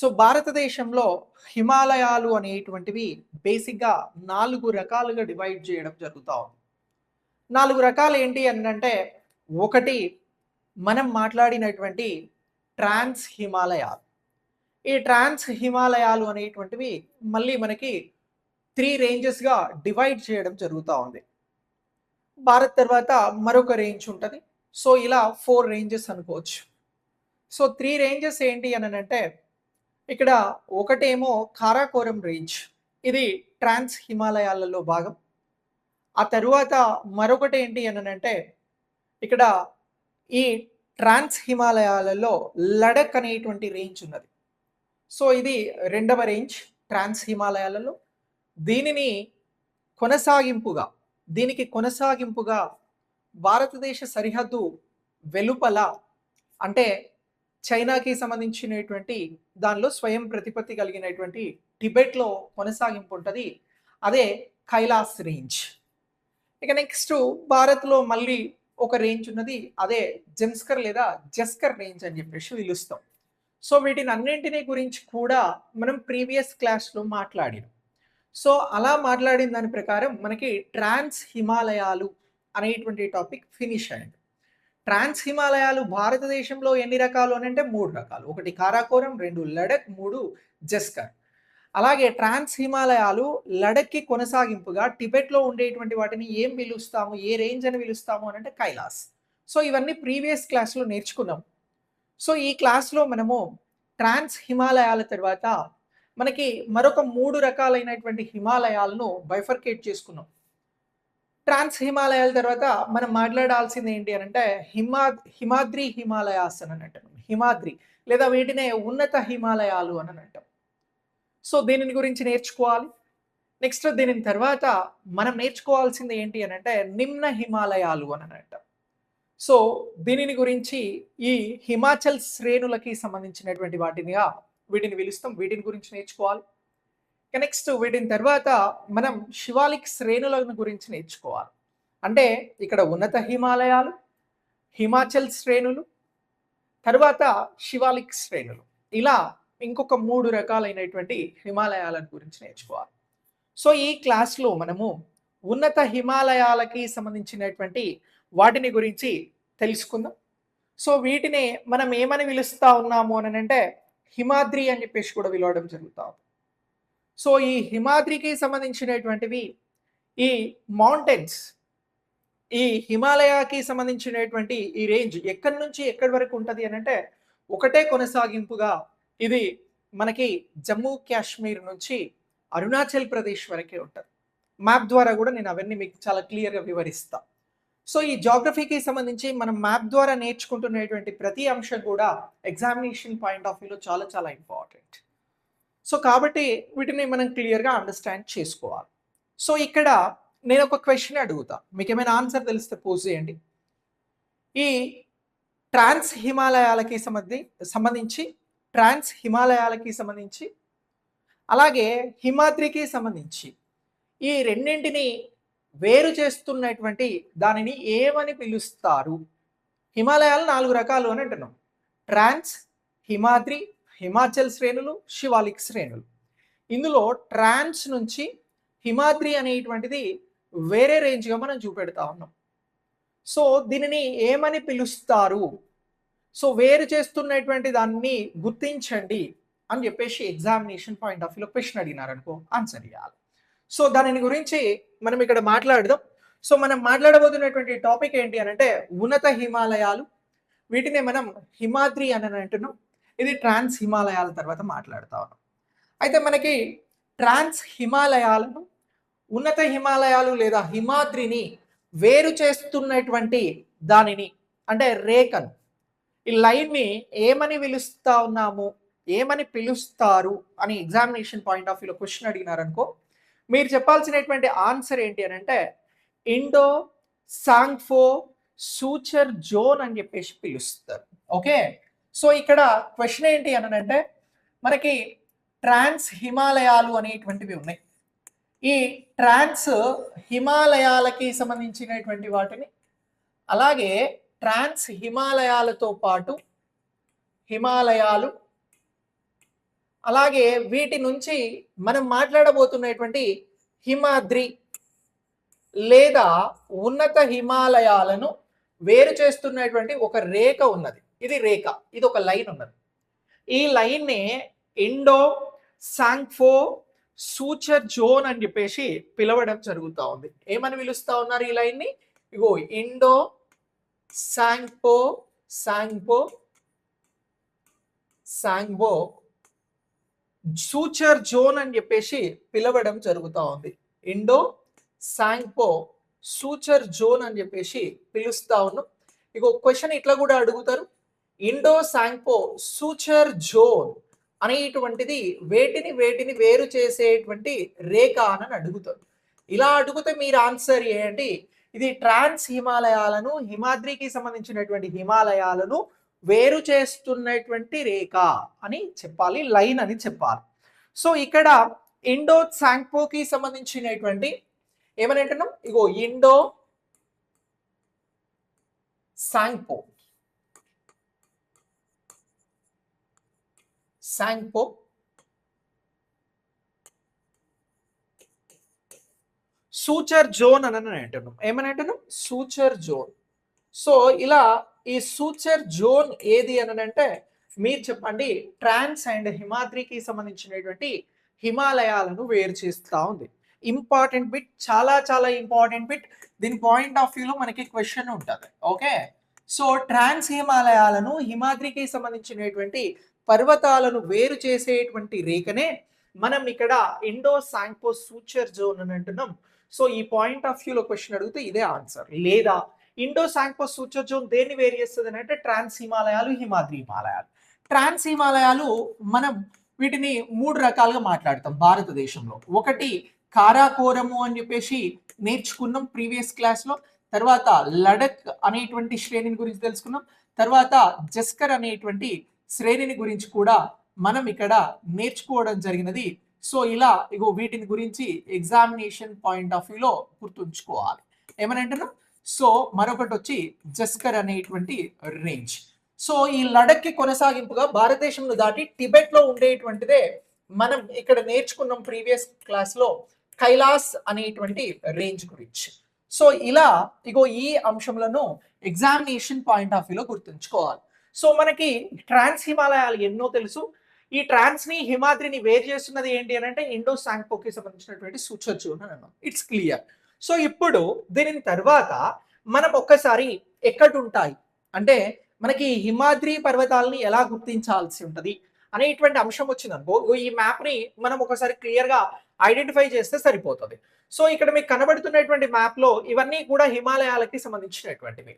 So భారతదేశంలో హిమాలయాలు అనేటువంటివి బేసిక్‌గా 4 రకాలుగా డివైడ్ చేయడం జరుగుతా ఉంది. 4 రకాలు ఏంటి అనంటే, ఒకటి మనం మాట్లాడినటువంటి ట్రాన్స్ హిమాలయాలు. ఈ ట్రాన్స్ హిమాలయాలు అనేటువంటివి మళ్ళీ మనకి 3 రేంజెస్‌గా డివైడ్ చేయడం జరుగుతా ఉంది. భారత్ తర్వాత మరొక రేంజ్ ఉంటది. సో ఇలా 4 రేంజెస్ అనుకోవచ్చు. సో 3 రేంజెస్ ఏంటి అనంటే ఇక్కడ ఒకటేమో కారాకోరం రేంజ్. ఇది ట్రాన్స్ హిమాలయాలలో భాగం. ఆ తరువాత మరొకటి ఏంటి అనంటే ఇక్కడ ఈ ట్రాన్స్ హిమాలయాలలో లడఖ్ అనేటువంటి రేంజ్ ఉన్నది. సో ఇది రెండవ రేంజ్ ట్రాన్స్ హిమాలయాలలో. దీనిని కొనసాగింపుగా దీనికి కొనసాగింపుగా భారతదేశ సరిహద్దు వెలుపల అంటే చైనాకి సంబంధించినటువంటి దానిలో స్వయం ప్రతిపత్తి కలిగినటువంటి టిబెట్‌లో కొనసాగింపు ఉంటది. అదే కైలాస్ రేంజ్. ఇక నెక్స్ట్ భారత్‌లో మళ్ళీ ఒక రేంజ్ ఉన్నది. అదే జెన్స్కర్ లేదా జస్కర్ రేంజ్ అని చెప్పేసి పిలుస్తాం. సో వీటినన్నింటిని గురించి కూడా మనం ప్రీవియస్ క్లాస్‌లో మాట్లాడినాం. సో అలా మాట్లాడిన దాని ప్రకారం మనకి ట్రాన్స్ హిమాలయాలు అనేటువంటి టాపిక్ ఫినిష్ అయింది. ట్రాన్స్ హిమాలయాలు భారతదేశంలో ఎన్ని రకాలు అనంటే 3 రకాలు. ఒకటి కారాకోరం, 2 లడఖ్, 3 జస్కర్. అలాగే ట్రాన్స్ హిమాలయాలు లడఖ్‌కి కొనసాగింపుగా టిబెట్‌లో ఉండేటువంటి వాటిని ఏం పిలుస్తాము? ఏ రేంజ్ అని పిలుస్తాము అనంటే కైలాస్. సో ఇవన్నీ ప్రీవియస్ క్లాస్‌లో నేర్చుకున్నాం. సో ఈ క్లాస్‌లో మనము ట్రాన్స్ హిమాలయాల తర్వాత మనకి మరొక 3 రకాలైనటువంటి హిమాలయాలను బైఫర్కేట్ చేసుకున్నాం. ట్రాన్స్ హిమాలయాల తర్వాత మనం మాట్లాడాల్సింది ఏంటి అనంటే హిమాద్రి హిమాలయాస్ అని అంటాం. హిమాద్రి లేదా వీటినే ఉన్నత హిమాలయాలు అని అంటాం. సో దీనిని గురించి నేర్చుకోవాలి. నెక్స్ట్ దీని తర్వాత మనం నేర్చుకోవాల్సింది ఏంటి అనంటే నిమ్న హిమాలయాలు అని అంటాం. సో దీనిని గురించి ఈ హిమాచల్ శ్రేణులకి సంబంధించినటువంటి వీటిని పిలుస్తాం. వీటిని గురించి నేర్చుకోవాలి. నెక్స్ట్ వీటిని తర్వాత మనం శివాలిక్ శ్రేణులను గురించి నేర్చుకోవాలి. అంటే ఇక్కడ ఉన్నత హిమాలయాలు, హిమాచల్ శ్రేణులు, తర్వాత శివాలిక్ శ్రేణులు. ఇలా ఇంకొక 3 రకాలైనటువంటి హిమాలయాలను గురించి నేర్చుకోవాలి. సో ఈ క్లాస్‌లో మనము ఉన్నత హిమాలయాలకి సంబంధించినటువంటి వాటిని గురించి తెలుసుకుందాం. సో వీటిని మనం ఏమని పిలుస్తా ఉన్నాము అనంటే హిమాద్రి అని చెప్పేసి కూడా పిలవడం జరుగుతా ఉంది. సో ఈ హిమాద్రికి సంబంధించినటువంటివి ఈ మౌంటైన్స్ ఈ హిమాలయాకి సంబంధించినటువంటి ఈ రేంజ్ ఎక్కడి నుంచి ఎక్కడి వరకు ఉంటది అనంటే ఒకటే కొనసాగింపుగా ఇది మనకి జమ్మూ కాశ్మీర్ నుంచి అరుణాచల్ ప్రదేశ్ వరకే ఉంటది. మ్యాప్ ద్వారా కూడా నేను అవన్నీ మీకు చాలా క్లియర్‌గా వివరిస్తా. సో ఈ జియోగ్రఫీకి సంబంధించి మనం మ్యాప్ ద్వారా నేర్చుకుంటున్నటువంటి ప్రతి అంశం కూడా ఎగ్జామినేషన్ పాయింట్ ఆఫ్ వ్యూలో చాలా చాలా ఇంపార్టెంట్. సో కాబట్టి వీటిని మనం క్లియర్‌గా అండర్‌స్టాండ్ చేసుకోవాలి. సో ఇక్కడ నేను ఒక క్వెషన్ అడుగుతా. మీకేమైనా ఆన్సర్ తెలిస్తే పోజ్ చేయండి. ఈ ట్రాన్స్ హిమాలయాలకి సంబంధించి అలాగే హిమాద్రికి సంబంధించి ఈ రెండింటిని వేరు చేస్తున్నటువంటి దానిని ఏమని పిలుస్తారు? హిమాలయాలు 4 రకాలు అని అంటున్నాం. ట్రాన్స్, హిమాద్రి, హిమాచల్ శ్రేణులు, శివాలిక్ శ్రేణులు. ఇందులో ట్రాన్స్ నుంచి హిమాద్రి అనేటువంటిది వేరే రేంజ్‌గా మనం చూపెడతా ఉన్నాం. సో దీనిని ఏమని పిలుస్తారు? సో వేరు చేస్తున్నటువంటి దాన్ని గుర్తించండి అని చెప్పేసి ఎగ్జామినేషన్ పాయింట్ ఆఫ్ వ్యూలో క్వెషన్ అడిగినారనుకో ఆన్సర్ ఇవ్వాలి. సో దానిని గురించి మనం ఇక్కడ మాట్లాడదాం. సో మనం మాట్లాడబోతున్నటువంటి టాపిక్ ఏంటి అనంటే ఉన్నత హిమాలయాలు. వీటిని మనం హిమాద్రి అని అంటున్నాం. ఇది ట్రాన్స్ హిమాలయాల తర్వాత మాట్లాడుతా ఉన్నాం. అయితే మనకి ట్రాన్స్ హిమాలయాలను ఉన్నత హిమాలయాలు లేదా హిమాద్రిని వేరు చేస్తున్నటువంటి దానిని అంటే రేఖను ఈ లైన్ని ఏమని పిలుస్తారు అని ఎగ్జామినేషన్ పాయింట్ ఆఫ్ వ్యూలో క్వశ్చన్ అడిగినారనుకో మీరు చెప్పాల్సినటువంటి ఆన్సర్ ఏంటి అనంటే ఇండో సాంగ్ఫో సూచర్ జోన్ అని చెప్పేసి పిలుస్తారు. ఓకే. సో ఇక్కడ క్వశ్చన్ ఏంటి అనంటే మనకి ట్రాన్స్ హిమాలయాలు అనేటువంటివి ఉన్నాయి. ఈ ట్రాన్స్ హిమాలయాలకి సంబంధించినటువంటి వాటిని అలాగే ట్రాన్స్ హిమాలయాలతో పాటు హిమాలయాలు అలాగే వీటి నుంచి మనం మాట్లాడబోతున్నటువంటి హిమాద్రి లేదా ఉన్నత హిమాలయాలను వేరు చేస్తున్నటువంటి ఒక రేఖ ఉన్నది. ఇది రేఖ, ఇది ఒక లైన్ ఉన్నది. ఈ లైన్ ని ఇండో సాంగ్ఫో సూచర్ జోన్ అని చెప్పేసి పిలవడం జరుగుతూ ఉంది. ఏమని పిలుస్తా ఉన్నారు ఈ లైన్ ని? ఇగో ఇండో సాంగ్ఫో సాంగ్ఫో సాంగ్బో సూచర్ జోన్ అని చెప్పేసి పిలవడం జరుగుతూ ఉంది. ఇండో సాంగ్పో సూచర్ జోన్ అని చెప్పేసి పిలుస్తా ఉన్నాం. ఇక క్వశ్చన్ ఇట్లా కూడా అడుగుతారు, ఇండో సాంగ్పో సూచర్ జోన్ అనేటువంటిది వేటిని వేరు చేసేటువంటి రేఖ అని అడుగుతారు. ఇలా అడిగితే మీరు ఆన్సర్ ఏంటి? ఇది ట్రాన్స్ హిమాలయాలను, హిమాద్రికి సంబంధించినటువంటి హిమాలయాలను వేరు చేస్తున్నటువంటి రేఖ అని చెప్పాలి, లైన్ అని చెప్పాలి. సో ఇక్కడ ఇండో సాంగ్పోకి సంబంధించినటువంటి ఏమని అంటున్నాం? ఇగో ఇండో సాంగ్పో సాంగ్పో సూచర్ జోన్ అని అంటున్నాం. ఏమని అంటున్నాం? Suture zone. సో ఇలా ఈ సూచర్ జోన్ ఏది అని అంటే మీరు చెప్పండి. ట్రాన్స్ అండ్ హిమాద్రికి సంబంధించినటువంటి హిమాలయాలను వేరు చేస్తూ ఉంది. ఇంపార్టెంట్ బిట్, చాలా చాలా ఇంపార్టెంట్ బిట్. దీని పాయింట్ ఆఫ్ వ్యూలో మనకి క్వశ్చన్ ఉంటుంది. ఓకే, సో ట్రాన్స్ హిమాలయాలను, హిమాద్రికి సంబంధించినటువంటి పర్వతాలను వేరు చేసేటువంటి రేఖనే మనం ఇక్కడ ఇండో సాంగ్పో సూచర్ జోన్ అని అంటున్నాం. సో ఈ పాయింట్ ఆఫ్ వ్యూలో క్వశ్చన్ అడిగితే ఇదే ఆన్సర్. లేదా ఇండో సాంగ్పో సూచర్ జోన్ దేన్ని వేరు చేస్తుంది అంటే ట్రాన్స్ హిమాలయాలు, హిమాద్రి హిమాలయాలు. ట్రాన్స్ హిమాలయాలు మనం వీటిని 3 రకాలుగా మాట్లాడతాం భారతదేశంలో. ఒకటి కారాకోరము అని చెప్పేసి నేర్చుకున్నాం ప్రీవియస్ క్లాస్లో. తర్వాత లడక్ అనేటువంటి శ్రేణిని గురించి తెలుసుకున్నాం. తర్వాత జస్కర్ అనేటువంటి శ్రేణిని గురించి కూడా మనం ఇక్కడ నేర్చుకోవడం జరిగినది. సో ఇలా ఇగో వీటిని గురించి ఎగ్జామినేషన్ పాయింట్ ఆఫ్ వ్యూలో గుర్తుంచుకోవాలి. ఏమని అంటున్నాం? సో మరొకటి వచ్చి జస్కర్ అనేటువంటి రేంజ్. సో ఈ లడక్కి కొనసాగింపుగా భారతదేశంలో దాటి టిబెట్ లో ఉండేటువంటిదే మనం ఇక్కడ నేర్చుకున్నాం ప్రీవియస్ క్లాస్ లో కైలాస్ అనేటువంటి రేంజ్ గురించి. సో ఇలా ఇగో ఈ అంశంలను ఎగ్జామినేషన్ పాయింట్ ఆఫ్ వ్యూలో గుర్తుంచుకోవాలి. సో మనకి ట్రాన్స్ హిమాలయాలు ఎన్నో తెలుసు. ఈ ట్రాన్స్ ని, హిమాద్రిని వేరు చేస్తున్నది ఏంటి అని అంటే ఇండో సాంగ్పోకి సంబంధించినటువంటి సూచర్ జోన్ అని అన్నాం. It's clear. సో ఇప్పుడు దీని తర్వాత మనం ఒక్కసారి ఎక్కడ ఉంటాయి అంటే మనకి హిమాద్రి పర్వతాలని ఎలా గుర్తించాల్సి ఉంటుంది అనేటువంటి అంశం వచ్చిందనుకో, ఈ మ్యాప్ ని మనం ఒకసారి క్లియర్ గా ఐడెంటిఫై చేస్తే సరిపోతుంది. సో ఇక్కడ మీకు కనబడుతున్నటువంటి మ్యాప్ లో ఇవన్నీ కూడా హిమాలయాలకి సంబంధించినటువంటివి.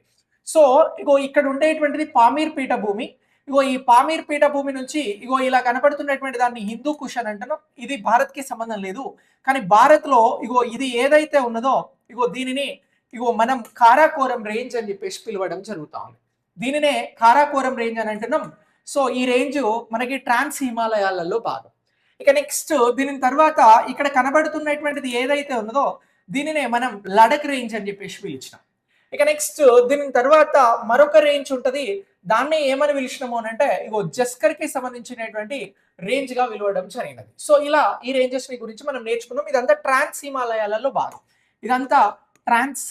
సో ఇగో ఇక్కడ ఉండేటువంటిది పామీర్ పీఠభూమి. ఇగో ఈ పామీర్ పీఠభూమి నుంచి ఇగో ఇలా కనబడుతున్నటువంటి దాన్ని హిందూ కుష్ అని అంటున్నాం. ఇది భారత్ కి సంబంధం లేదు, కానీ భారత్ లో ఇగో ఇది ఏదైతే ఉన్నదో ఇగో దీనిని ఇగో మనం కారాకోరం రేంజ్ అని చెప్పేసి పిలవడం జరుగుతా ఉంది. దీనినే కారాకోరం రేంజ్ అని అంటున్నాం. సో ఈ రేంజ్ మనకి ట్రాన్స్ హిమాలయాలలో భాగం. ఇక నెక్స్ట్ దీని తర్వాత ఇక్కడ కనబడుతున్నటువంటిది ఏదైతే ఉన్నదో దీనినే మనం లడక్ రేంజ్ అని చెప్పేసి పిలిచినాం. ఇక నెక్స్ట్ దీని తర్వాత మరొక రేంజ్ ఉంటుంది, దాన్ని ఏమని పిలిచినాము అని అంటే ఇగో జస్కర్ కి సంబంధించినటువంటి రేంజ్ గా పిలవడం జరిగినది. సో ఇలా ఈ రేంజెస్ ని గురించి మనం నేర్చుకున్నాం. ఇదంతా ట్రాన్స్ హిమాలయాలలో భాగం. ఇదంతా ట్రాన్స్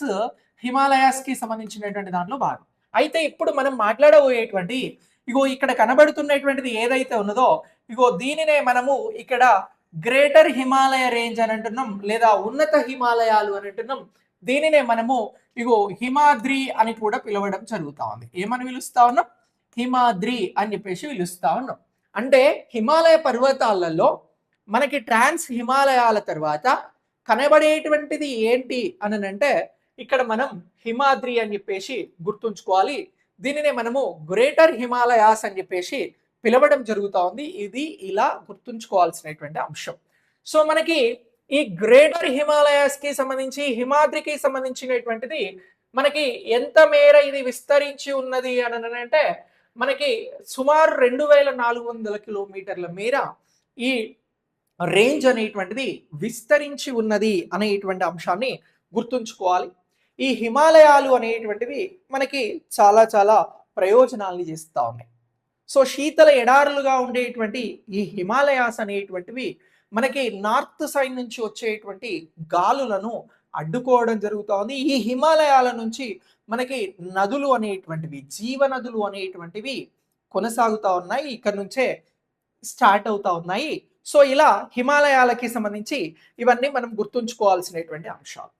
హిమాలయాస్ కి సంబంధించినటువంటి దాంట్లో భాగం. అయితే ఇప్పుడు మనం మాట్లాడబోయేటువంటి ఇగో ఇక్కడ కనబడుతున్నటువంటిది ఏదైతే ఉన్నదో ఇగో దీనినే మనము ఇక్కడ గ్రేటర్ హిమాలయ రేంజ్ అని అంటున్నాం, లేదా ఉన్నత హిమాలయాలు అని అంటున్నాం. దీనినే మనము ఇగో హిమాద్రి అని కూడా పిలవడం జరుగుతా ఉంది. ఏమని పిలుస్తా ఉన్నాం? హిమాద్రి అని చెప్పేసి పిలుస్తా ఉన్నాం. అంటే హిమాలయ పర్వతాలలో మనకి ట్రాన్స్ హిమాలయాల తర్వాత కనబడేటువంటిది ఏంటి అని అంటే ఇక్కడ మనం హిమాద్రి అని చెప్పేసి గుర్తుంచుకోవాలి. దీనినే మనము గ్రేటర్ హిమాలయాస్ అని చెప్పేసి పిలవడం జరుగుతా ఉంది. ఇది ఇలా గుర్తుంచుకోవాల్సినటువంటి అంశం. సో మనకి ఈ గ్రేటర్ హిమాలయాస్ కి సంబంధించి, హిమాద్రికి సంబంధించినటువంటిది మనకి ఎంత మేర ఇది విస్తరించి ఉన్నది అని అంటే మనకి సుమారు 2400 కిలోమీటర్ల మేర ఈ రేంజ్ అనేటువంటిది విస్తరించి ఉన్నది అనేటువంటి అంశాన్ని గుర్తుంచుకోవాలి. ఈ హిమాలయాలు అనేటువంటివి మనకి చాలా చాలా ప్రయోజనాల్ని చేస్తూ ఉన్నాయి. సో శీతల ఎడారులుగా ఉండేటువంటి ఈ హిమాలయాస్ అనేటువంటివి మనకి నార్త్ సైడ్ నుంచి వచ్చేటువంటి గాలులను అడ్డుకోవడం జరుగుతోంది. ఈ హిమాలయాల నుంచి మనకి నదులు అనేటువంటివి, జీవనదులు అనేటువంటివి కొనసాగుతూ ఉన్నాయి. ఇక్కడ నుంచే స్టార్ట్ అవుతా ఉన్నాయి. సో ఇలా హిమాలయాలకి సంబంధించి ఇవన్నీ మనం గుర్తుంచుకోవాల్సినటువంటి అంశాలు.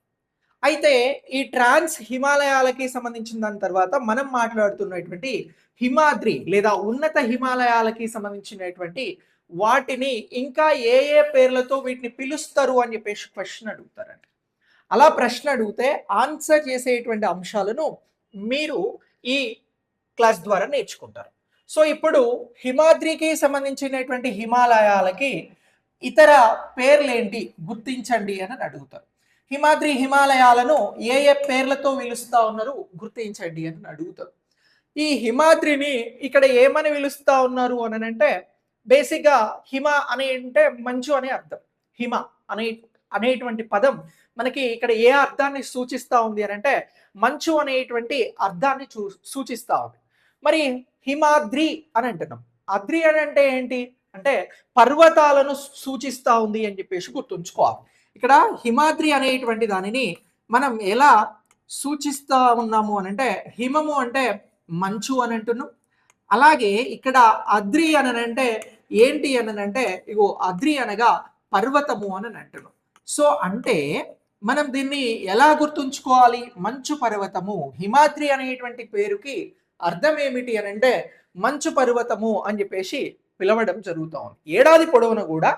అయితే ఈ ట్రాన్స్ హిమాలయాలకి సంబంధించిన దాని తర్వాత మనం మాట్లాడుతున్నటువంటి హిమాద్రి లేదా ఉన్నత హిమాలయాలకి సంబంధించినటువంటి వాటిని ఇంకా ఏ ఏ పేర్లతో వీటిని పిలుస్తారు అని చెప్పేసి క్వశ్చన్ అడుగుతారండి. అలా ప్రశ్న అడిగితే ఆన్సర్ చేసేటువంటి అంశాలను మీరు ఈ క్లాస్ ద్వారా నేర్చుకుంటారు. సో ఇప్పుడు హిమాద్రికి సంబంధించినటువంటి హిమాలయాలకి ఇతర పేర్లేంటి గుర్తించండి అని అడుగుతారు. హిమాద్రి హిమాలయాలను ఏ ఏ పేర్లతో పిలుస్తా ఉన్నారు గుర్తించండి అని అడుగుతారు. ఈ హిమాద్రిని ఇక్కడ ఏమని పిలుస్తా ఉన్నారు అని అంటే బేసిక్గా హిమ అని అంటే మంచు అనే అర్థం. హిమ అనేటువంటి పదం మనకి ఇక్కడ ఏ అర్థాన్ని సూచిస్తా ఉంది అని అంటే మంచు అనేటువంటి అర్థాన్ని సూచిస్తా ఉంది. మరి హిమాద్రి అని అంటున్నాం. అద్రి అని అంటే ఏంటి అంటే పర్వతాలను సూచిస్తా ఉంది అని చెప్పేసి గుర్తుంచుకోవాలి. ఇక్కడ హిమాద్రి అనేటువంటి దానిని మనం ఎలా సూచిస్తా ఉన్నాము అని అంటే హిమము అంటే మంచు అని అంటున్నాం. అలాగే ఇక్కడ అద్రి అని అంటే ఏంటి అని అంటే ఇగో అద్రి అనగా పర్వతము అని అంటున్నాం. సో అంటే మనం దీన్ని ఎలా గుర్తుంచుకోవాలి? మంచు పర్వతము. హిమాద్రి అనేటువంటి పేరుకి అర్థం ఏమిటి అని అంటే మంచు పర్వతము అని చెప్పేసి పిలవడం జరుగుతూ ఉంది. ఏడాది పొడవున కూడా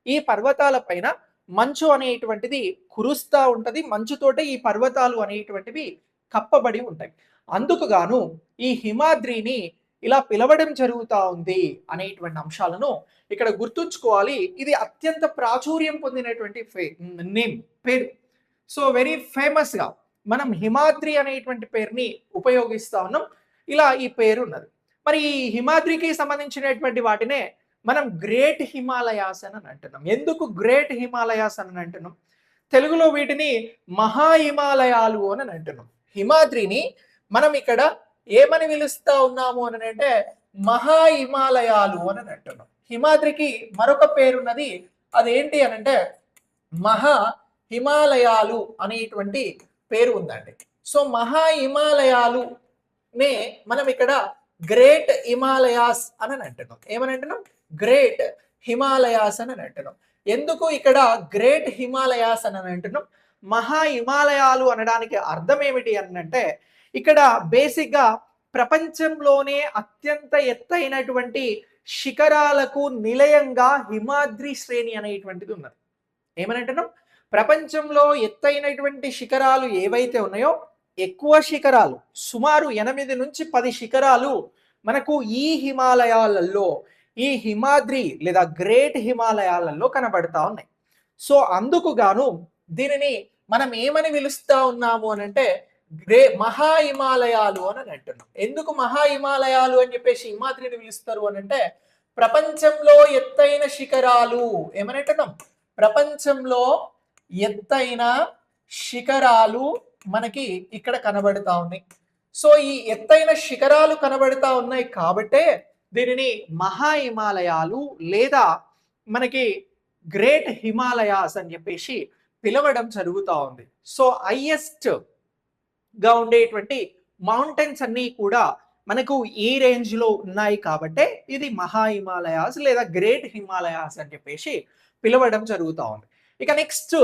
ఈ పర్వతాల పైన మంచు అనేటువంటిది కురుస్తూ ఉంటది. మంచుతోటే ఈ పర్వతాలు అనేటువంటివి కప్పబడి ఉంటాయి. అందుకు గాను ఈ హిమాద్రిని ఇలా పిలవడం జరుగుతూ ఉంది అనేటువంటి అంశాలను ఇక్కడ గుర్తుంచుకోవాలి. ఇది అత్యంత ప్రాచుర్యం పొందినటువంటి నేమ్ పేరు. సో వెరీ ఫేమస్ గా మనం హిమాద్రి అనేటువంటి పేరుని ఉపయోగిస్తా ఉన్నాం. ఇలా ఈ పేరు ఉన్నది. మరి ఈ హిమాద్రికి సంబంధించినటువంటి వాటినే మనం గ్రేట్ హిమాలయాస్ అని అంటున్నాం. ఎందుకు గ్రేట్ హిమాలయాస్ అని అంటున్నాం? తెలుగులో వీటిని మహా హిమాలయాలు అని అంటున్నాం. హిమాద్రిని మనం ఇక్కడ ఏమని పిలుస్తా ఉన్నాము అని అంటే మహా హిమాలయాలు అని అంటున్నాం. హిమాద్రికి మరొక పేరున్నది, అదేంటి అని అంటే మహా హిమాలయాలు అనేటువంటి పేరు ఉందండి. సో మహా హిమాలయాలు నే మనం ఇక్కడ గ్రేట్ హిమాలయాస్ అని అంటున్నాం. ఏమని అంటున్నాం? గ్రేట్ హిమాలయాస్ అని అంటున్నాం. ఎందుకు ఇక్కడ గ్రేట్ హిమాలయాస్ అని అంటున్నాం? మహా హిమాలయాలు అనడానికి అర్థం ఏమిటి అని అంటే ఇక్కడ బేసిక్గా ప్రపంచంలోనే అత్యంత ఎత్తైనటువంటి శిఖరాలకు నిలయంగా హిమాద్రి శ్రేణి అనేటువంటిది ఉన్నది. ఏమని అంటున్నాం? ప్రపంచంలో ఎత్తైనటువంటి శిఖరాలు ఏవైతే ఉన్నాయో ఎక్కువ శిఖరాలు సుమారు 8 నుంచి 10 శిఖరాలు మనకు ఈ హిమాలయాలలో, ఈ హిమాద్రి లేదా గ్రేట్ హిమాలయాలలో కనబడతా ఉన్నాయి. సో అందుకు గాను దీనిని మనం ఏమని పిలుస్తా ఉన్నాము అని అంటే మహా హిమాలయాలు అని అంటున్నాం. ఎందుకు మహా హిమాలయాలు అని చెప్పేసి హిమాద్రిని పిలుస్తారు అని అంటే ప్రపంచంలో ఎత్తైన శిఖరాలు. ఏమని అంటున్నాం? ప్రపంచంలో ఎత్తైన శిఖరాలు మనకి ఇక్కడ కనబడతా ఉన్నాయి. సో ఈ ఎత్తైన శిఖరాలు కనబడతా ఉన్నాయి కాబట్టే దీనిని మహా హిమాలయాలు లేదా మనకి గ్రేట్ హిమాలయాస్ అని చెప్పేసి పిలవడం జరుగుతూ ఉంది. సో హైయెస్ట్ గా ఉండేటువంటి మౌంటైన్స్ అన్నీ కూడా మనకు ఈ రేంజ్ లో ఉన్నాయి కాబట్టే ఇది మహా హిమాలయాస్ లేదా గ్రేట్ హిమాలయాస్ అని చెప్పేసి పిలవడం జరుగుతూ ఉంది. ఇక నెక్స్ట్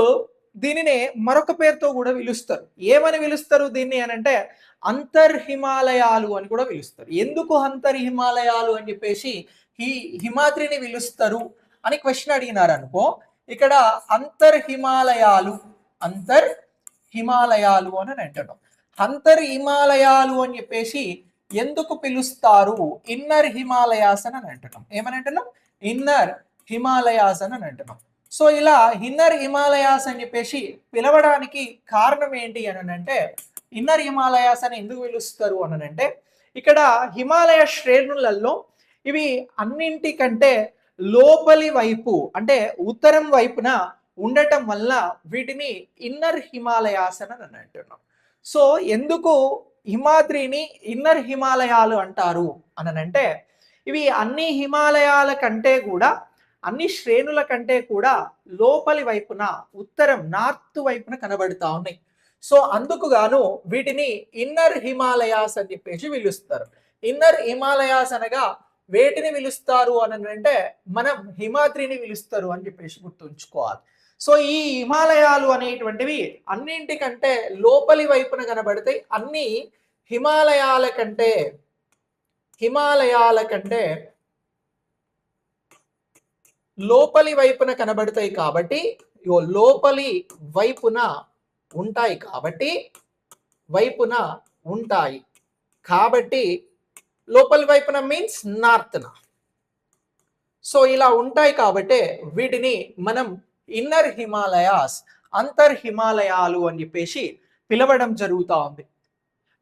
దీనినే మరొక పేరుతో కూడా పిలుస్తారు. ఏమని పిలుస్తారు దీన్ని అని అంటే అంతర్ హిమాలయాలు అని కూడా పిలుస్తారు. ఎందుకు అంతర్ హిమాలయాలు అని చెప్పేసి ఈ హిమాద్రిని పిలుస్తారు అని క్వశ్చన్ అడిగినారు అనుకో, ఇక్కడ అంతర్ హిమాలయాలు అని అంటున్నాం. అంతర్ హిమాలయాలు అని చెప్పేసి ఎందుకు పిలుస్తారు? ఇన్నర్ హిమాలయాస్ అని అంటున్నాం. ఏమని అంటున్నాం? ఇన్నర్ హిమాలయాస్ అని అంటున్నాం. సో ఇలా ఇన్నర్ హిమాలయాస్ అని చెప్పేసి పిలవడానికి కారణం ఏంటి అని అంటే ఇన్నర్ హిమాలయాస్ అని ఎందుకు పిలుస్తారు అని అంటే ఇక్కడ హిమాలయ శ్రేణులలో ఇవి అన్నింటికంటే లోపలి వైపు అంటే ఉత్తరం వైపున ఉండటం వల్ల వీటిని ఇన్నర్ హిమాలయాస్ అని అంటున్నాం. సో ఎందుకు హిమాద్రిని ఇన్నర్ హిమాలయాలు అంటారు అని అంటే ఇవి అన్ని హిమాలయాల కంటే కూడా, అన్ని శ్రేణుల కంటే కూడా లోపలి వైపున, ఉత్తరం నార్త్ వైపున కనబడతా ఉన్నాయి. సో అందుకు గాను వీటిని ఇన్నర్ హిమాలయాస్ అని చెప్పేసి పిలుస్తారు. ఇన్నర్ హిమాలయాస్ అనగా వేటిని పిలుస్తారు అని అంటే మనం హిమాద్రిని పిలుస్తారు అని చెప్పేసి గుర్తుంచుకోవాలి. సో ఈ హిమాలయాలు అనేటువంటివి అన్నింటికంటే లోపలి వైపున కనబడతాయి. అన్ని హిమాలయాల కంటే లోపలి వైపున కనబడతాయి కాబట్టి లోపలి వైపున ఉంటాయి కాబట్టి లోపలి వైపున మీన్స్ నార్త్న. సో ఇలా ఉంటాయి కాబట్టి వీటిని మనం ఇన్నర్ హిమాలయాస్, అంతర్ హిమాలయాలు అని చెప్పేసి పిలవడం జరుగుతూ ఉంది.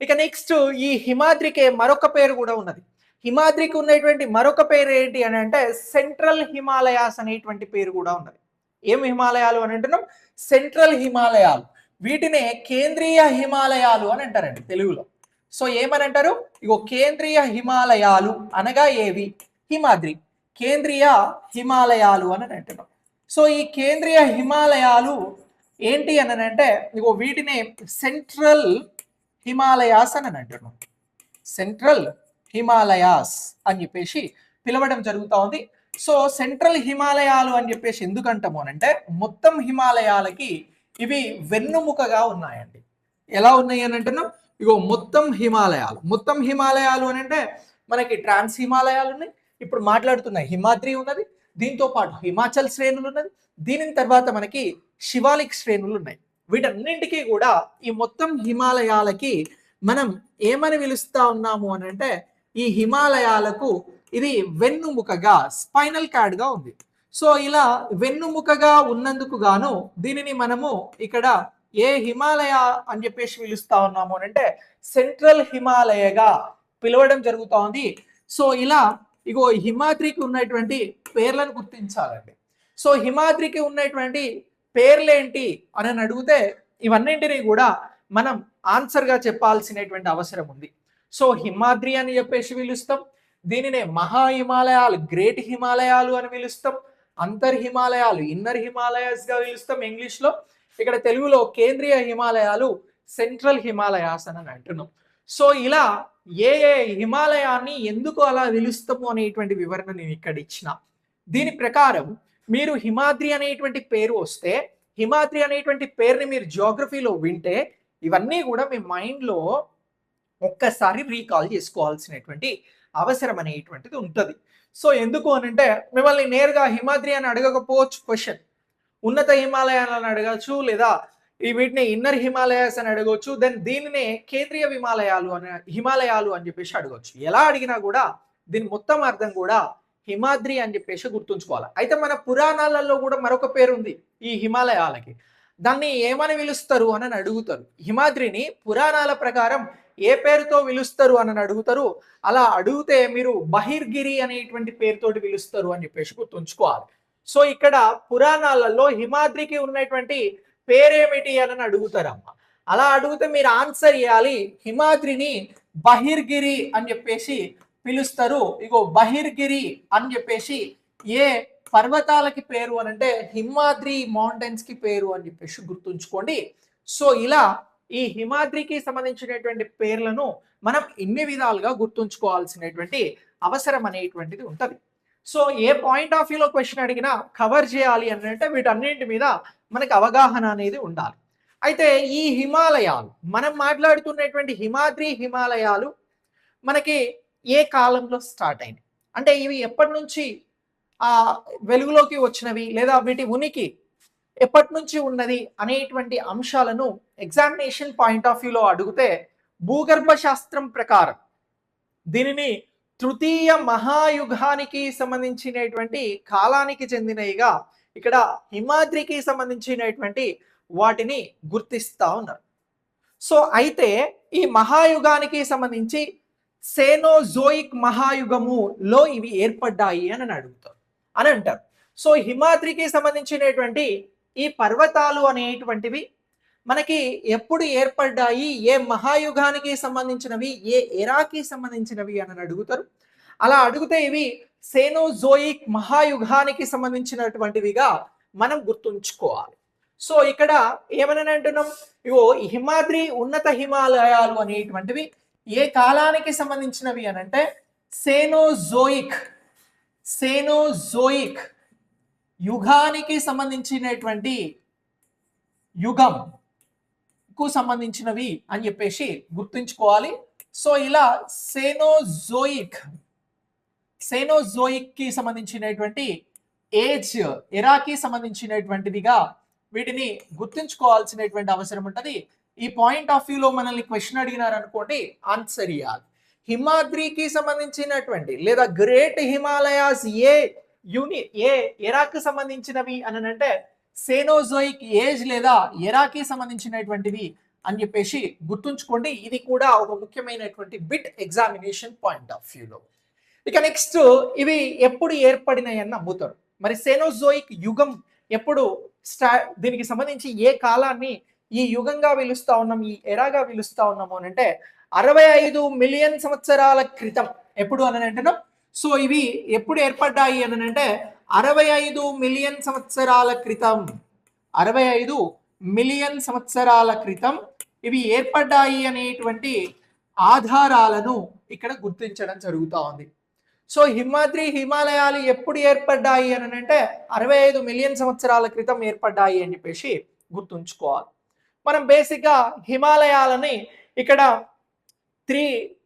ఇక నెక్స్ట్ ఈ హిమాద్రికి మరొక పేరు కూడా ఉన్నది. హిమాద్రికి ఉన్నటువంటి మరొక పేరు ఏంటి అని అంటే సెంట్రల్ హిమాలయాస్ అనేటువంటి పేరు కూడా ఉన్నది. ఏం హిమాలయాలు అని అంటున్నాం? సెంట్రల్ హిమాలయాలు. వీటినే కేంద్రీయ హిమాలయాలు అని అంటారండి తెలుగులో. సో ఏమని అంటారు? ఇగో కేంద్రీయ హిమాలయాలు అనగా ఏవి? హిమాద్రి, కేంద్రీయ హిమాలయాలు అని అంటున్నాం. సో ఈ కేంద్రీయ హిమాలయాలు ఏంటి అని అంటే ఇగో వీటినే సెంట్రల్ హిమాలయాస్ అని అంటున్నాం. సెంట్రల్ హిమాలయాస్ అని చెప్పేసి పిలవడం జరుగుతూ ఉంది. సో సెంట్రల్ హిమాలయాలు అని చెప్పేసి ఎందుకంటాము అని అంటే మొత్తం హిమాలయాలకి ఇవి వెన్నుముకగా ఉన్నాయండి. ఎలా ఉన్నాయి అని అంటున్నాం? ఇగో మొత్తం హిమాలయాలు అని అంటే మనకి ట్రాన్స్ హిమాలయాలు ఉన్నాయి, ఇప్పుడు మాట్లాడుతున్న హిమాద్రి ఉన్నది, దీంతో పాటు హిమాచల్ శ్రేణులు ఉన్నది, దీని తర్వాత మనకి శివాలిక్ శ్రేణులు ఉన్నాయి. వీటన్నింటికీ కూడా ఈ మొత్తం హిమాలయాలకి మనం ఏమని పిలుస్తా ఉన్నాము అని అంటే ఈ హిమాలయాలకు ఇది వెన్నుముకగా, స్పైనల్ కార్డ్ గా ఉంది. సో ఇలా వెన్నుముకగా ఉన్నందుకు గాను దీనిని మనము ఇక్కడ ఏ హిమాలయ అని చెప్పేసి పిలుస్తా ఉన్నాము అని అంటే సెంట్రల్ హిమాలయగా పిలవడం జరుగుతూ ఉంది. సో ఇలా ఇగో హిమాద్రికి ఉన్నటువంటి పేర్లను గుర్తించాలండి. సో హిమాద్రికి ఉన్నటువంటి పేర్లేంటి అని అడిగితే ఇవన్నింటినీ కూడా మనం ఆన్సర్గా చెప్పాల్సినటువంటి అవసరం ఉంది. సో హిమాద్రి అని చెప్పేసి పిలుస్తాం, దీనినే మహా హిమాలయాలు, గ్రేట్ హిమాలయాలు అని పిలుస్తాం, అంతర్ హిమాలయాలు, ఇన్నర్ హిమాలయాస్ గా పిలుస్తాం ఇంగ్లీష్లో. ఇక్కడ తెలుగులో కేంద్రీయ హిమాలయాలు, సెంట్రల్ హిమాలయాస్ అని అంటున్నాం. సో ఇలా ఏ హిమాలయాన్ని ఎందుకు అలా పిలుస్తాము అనేటువంటి వివరణ నేను ఇక్కడ ఇచ్చిన. దీని ప్రకారం మీరు హిమాద్రి అనేటువంటి పేరు వస్తే, హిమాద్రి అనేటువంటి పేరుని మీరు జియోగ్రఫీలో వింటే ఇవన్నీ కూడా మీ మైండ్లో ఒక్కసారి రీకాల్ చేసుకోవాల్సినటువంటి అవసరం అనేటువంటిది ఉంటుంది. సో ఎందుకు అనంటే మిమ్మల్ని నేరుగా హిమాద్రి అని అడగకపోవచ్చు క్వశ్చన్, ఉన్నత హిమాలయాలను అడగచ్చు, లేదా వీటిని ఇన్నర్ హిమాలయాస్ అని అడగవచ్చు, దెన్ దీనినే కేంద్రీయ హిమాలయాలు అని చెప్పేసి అడగవచ్చు. ఎలా అడిగినా కూడా దీని మొత్తం అర్థం కూడా హిమాద్రి అని చెప్పేసి గుర్తుంచుకోవాలి. అయితే మన పురాణాలలో కూడా మరొక పేరు ఉంది ఈ హిమాలయాలకి, దాన్ని ఏమని పిలుస్తారు అని అడుగుతారు. హిమాద్రిని పురాణాల ప్రకారం ఏ పేరుతో పిలుస్తారు అని అడుగుతారు. అలా అడిగితే మీరు బహిర్గిరి అనేటువంటి పేరుతోటి పిలుస్తారు అని చెప్పేసి గుర్తుంచుకోవాలి. సో ఇక్కడ పురాణాలలో హిమాద్రికి ఉన్నటువంటి పేరేమిటి అని అడుగుతారమ్మ. అలా అడిగితే మీరు ఆన్సర్ ఇవ్వాలి, హిమాద్రిని బహిర్గిరి అని చెప్పేసి పిలుస్తారు. ఇగో బహిర్గిరి అని చెప్పేసి ఏ పర్వతాలకి పేరు అని అంటే హిమాద్రి మౌంటైన్స్ కి పేరు అని చెప్పేసి గుర్తుంచుకోండి. సో ఇలా ఈ హిమాద్రికి సంబంధించినటువంటి పేర్లను మనం ఇన్ని విధాలుగా గుర్తుంచుకోవాల్సినటువంటి అవసరం అనేటువంటిది ఉంటుంది. సో ఏ పాయింట్ ఆఫ్ వ్యూలో క్వశ్చన్ అడిగినా కవర్ చేయాలి అని అంటే వీటన్నింటి మీద మనకు అవగాహన అనేది ఉండాలి. అయితే ఈ హిమాలయాలు మనం మాట్లాడుతున్నటువంటి హిమాలయాలు మనకి ఏ కాలంలో స్టార్ట్ అయినాయి అంటే ఇవి ఎప్పటి నుంచి వెలుగులోకి వచ్చినవి, లేదా వీటి ఉనికి ఎప్పటి నుంచి ఉన్నది అనేటువంటి అంశాలను ఎగ్జామినేషన్ పాయింట్ ఆఫ్ వ్యూలో అడిగితే భూగర్భ శాస్త్రం ప్రకారం దీనిని తృతీయ మహాయుగానికి సంబంధించినటువంటి కాలానికి చెందినవిగా ఇక్కడ హిమాద్రికి సంబంధించినటువంటి వాటిని గుర్తిస్తా ఉన్నారు. సో అయితే ఈ మహాయుగానికి సంబంధించి సేనోజోయిక్ మహాయుగములో ఇవి ఏర్పడ్డాయి అని అడుగుతారు అని అంటారు. సో హిమాద్రికి సంబంధించినటువంటి ఈ పర్వతాలు అనేటువంటివి మనకి ఎప్పుడు ఏర్పడ్డాయి, ఏ మహాయుగానికి సంబంధించినవి, ఏ ఎరాకి సంబంధించినవి అని అడుగుతారు. అలా అడిగితే ఇవి సేనోజోయిక్ మహాయుగానికి సంబంధించినటువంటివిగా మనం గుర్తుంచుకోవాలి. సో ఇక్కడ ఏమని అంటున్నాం, ఇగో హిమాద్రి ఉన్నత హిమాలయాలు అనేటువంటివి ఏ కాలానికి సంబంధించినవి అని అంటే సేనోజోయిక్ యుగానికి సంబంధించినటువంటి యుగంకు సంబంధించినవి అని చెప్పేసి గుర్తుంచుకోవాలి. సో ఇలా సేనోజోయిక్ కి సంబంధించినటువంటి ఏజ్ ఎరాకి సంబంధించినటువంటివిగా వీటిని గుర్తుంచుకోవాల్సినటువంటి అవసరం ఉంటుంది. ఈ పాయింట్ ఆఫ్ వ్యూలో మనల్ని క్వశ్చన్ అడిగినారు అనుకోండి, ఆన్సర్ ఇవ్వాలి. హిమాద్రికి సంబంధించినటువంటి లేదా గ్రేట్ హిమాలయాస్ ఏ ఎరాకి సంబంధించినవి అని అంటే సేనోజోయిక్ ఏజ్ లేదా ఎరాకి సంబంధించినటువంటివి అని చెప్పేసి గుర్తుంచుకోండి. ఇది కూడా ఒక ముఖ్యమైనటువంటి బిట్ ఎగ్జామినేషన్ పాయింట్ ఆఫ్ వ్యూలో. ఇక నెక్స్ట్ ఇవి ఎప్పుడు ఏర్పడినాయి అని నమ్ముతారు. మరి సేనోజోయిక్ యుగం ఎప్పుడు దీనికి సంబంధించి ఏ కాలాన్ని ఈ యుగంగా పిలుస్తా ఉన్నాం, ఈ ఎరాగా పిలుస్తా ఉన్నాము అని అంటే 65 మిలియన్ సంవత్సరాల క్రితం. ఎప్పుడు అని అంటున్నాం, సో ఇవి ఎప్పుడు ఏర్పడ్డాయి అని అంటే 65 మిలియన్ సంవత్సరాల క్రితం. 65 మిలియన్ సంవత్సరాల క్రితం ఇవి ఏర్పడ్డాయి అనేటువంటి ఆధారాలను ఇక్కడ గుర్తించడం జరుగుతూ ఉంది. సో హిమాద్రి హిమాలయాలు ఎప్పుడు ఏర్పడ్డాయి అని అంటే 65 మిలియన్ సంవత్సరాల క్రితం ఏర్పడ్డాయి అని చెప్పేసి గుర్తుంచుకోవాలి. మనం బేసిక్గా హిమాలయాలని ఇక్కడ 3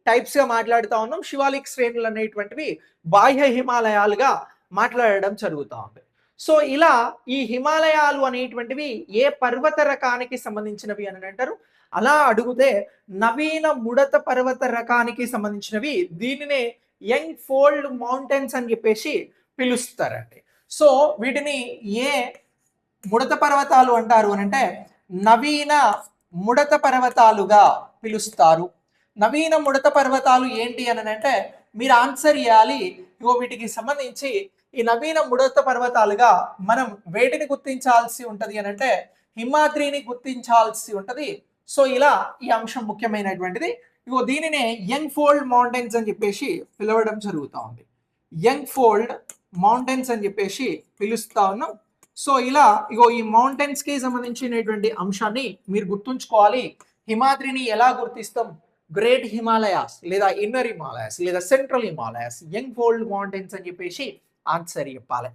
టైప్స్ గా మాట్లాడుతూ ఉన్నాం. శివాలిక్ శ్రేణులు అనేటువంటివి బాహ్య హిమాలయాలుగా మాట్లాడడం జరుగుతూ ఉంది. సో ఇలా ఈ హిమాలయాలు అనేటువంటివి ఏ పర్వత రకానికి సంబంధించినవి అని అంటారు. అలా అడిగితే నవీన ముడత పర్వత రకానికి సంబంధించినవి. దీనినే యంగ్ ఫోల్డ్ మౌంటైన్స్ అని చెప్పేసి పిలుస్తారండి. సో వీటిని ఏ ముడత పర్వతాలు అంటారు అని అంటే నవీన ముడత పర్వతాలుగా పిలుస్తారు. నవీన ముడత పర్వతాలు ఏంటి అని అంటే మీరు ఆన్సర్ ఇవ్వాలి. ఇగో వీటికి సంబంధించి ఈ నవీన ముడత పర్వతాలుగా మనం వేటిని గుర్తించాల్సి ఉంటది అని అంటే హిమాద్రిని గుర్తించాల్సి ఉంటది. సో ఇలా ఈ అంశం ముఖ్యమైనటువంటిది. ఇగో దీనినే యంగ్ ఫోల్డ్ మౌంటైన్స్ అని చెప్పేసి పిలవడం జరుగుతూ ఉంది. యంగ్ ఫోల్డ్ మౌంటైన్స్ అని చెప్పేసి పిలుస్తా ఉన్నాం. సో ఇలా ఇగో ఈ మౌంటైన్స్ కి సంబంధించినటువంటి అంశాన్ని మీరు గుర్తుంచుకోవాలి. హిమాద్రిని ఎలా గుర్తిస్తాం? గ్రేట్ హిమాలయాస్ లేదా ఇన్నర్ హిమాలయాస్ లేదా central Himalayas, young fold mountains అని చెప్పేసి ఆన్సర్ చెప్పాలి.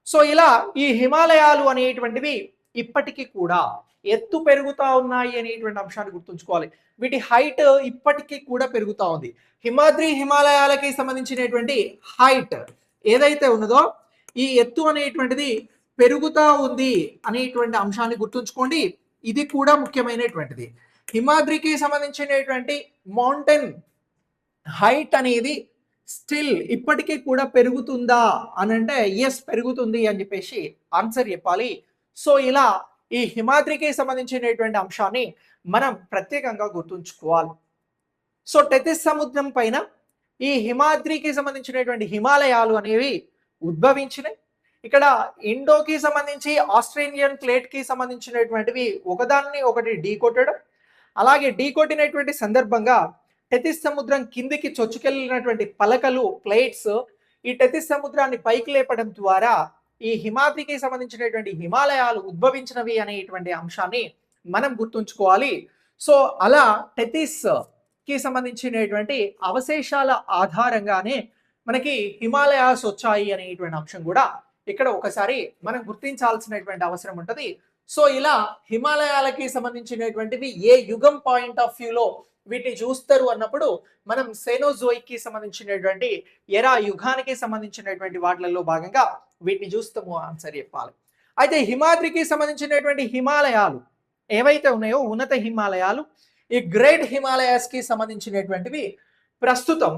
సో ఇలా ఈ హిమాలయాలు అనేటువంటివి ఇప్పటికీ కూడా ఎత్తు పెరుగుతా ఉన్నాయి అనేటువంటి అంశాన్ని గుర్తుంచుకోవాలి. వీటి హైట్ ఇప్పటికీ కూడా పెరుగుతూ ఉంది. హిమాద్రి హిమాలయాలకి సంబంధించినటువంటి హైట్ ఏదైతే ఉన్నదో ఈ ఎత్తు అనేటువంటిది పెరుగుతూ ఉంది అనేటువంటి అంశాన్ని గుర్తుంచుకోండి. ఇది కూడా ముఖ్యమైనటువంటిది. హిమాద్రికి సంబంధించినటువంటి మౌంటైన్ హైట్ అనేది స్టిల్ ఇప్పటికీ కూడా పెరుగుతుందా అని అంటే ఎస్ పెరుగుతుంది అని చెప్పేసి ఆన్సర్ చెప్పాలి. సో ఇలా ఈ హిమాద్రికి సంబంధించినటువంటి అంశాన్ని మనం ప్రత్యేకంగా గుర్తుంచుకోవాలి. సో టెథిస్ సముద్రం పైన ఈ హిమాద్రికి సంబంధించినటువంటి హిమాలయాలు అనేవి ఉద్భవించినాయి. ఇక్కడ ఇండోకి సంబంధించి ఆస్ట్రేలియన్ ప్లేట్ కి సంబంధించినటువంటివి ఒకదాన్ని ఒకటి ఢీకొట్టడం, అలాగే ఢీకొట్టినటువంటి సందర్భంగా టెథిస్ సముద్రం కిందికి చొచ్చుకెళ్ళినటువంటి పలకలు ప్లేట్స్ ఈ టెథిస్ సముద్రాన్ని పైకి లేపడం ద్వారా ఈ హిమాద్రికి సంబంధించినటువంటి హిమాలయాలు ఉద్భవించినవి అనేటువంటి అంశాన్ని మనం గుర్తుంచుకోవాలి. సో అలా టెథిస్ కి సంబంధించినటువంటి అవశేషాల ఆధారంగానే మనకి హిమాలయాస్ వచ్చాయి అనేటువంటి అంశం కూడా ఇక్కడ ఒకసారి మనం గుర్తించాల్సినటువంటి అవసరం ఉంటుంది. సో ఇలా హిమాలయాలకి సంబంధించినటువంటివి ఏ యుగం పాయింట్ ఆఫ్ వ్యూలో వీటిని చూస్తారు అన్నప్పుడు మనం సేనోజోయిక్ కి సంబంధించినటువంటి ఎరా యుగానికి సంబంధించినటువంటి వాటిలలో భాగంగా వీటిని చూస్తాము ఆన్సర్ చెప్పాలి. అయితే హిమాద్రికి సంబంధించినటువంటి హిమాలయాలు ఏవైతే ఉన్నాయో ఉన్నత హిమాలయాలు ఈ గ్రేట్ హిమాలయాస్ కి సంబంధించినటువంటివి ప్రస్తుతం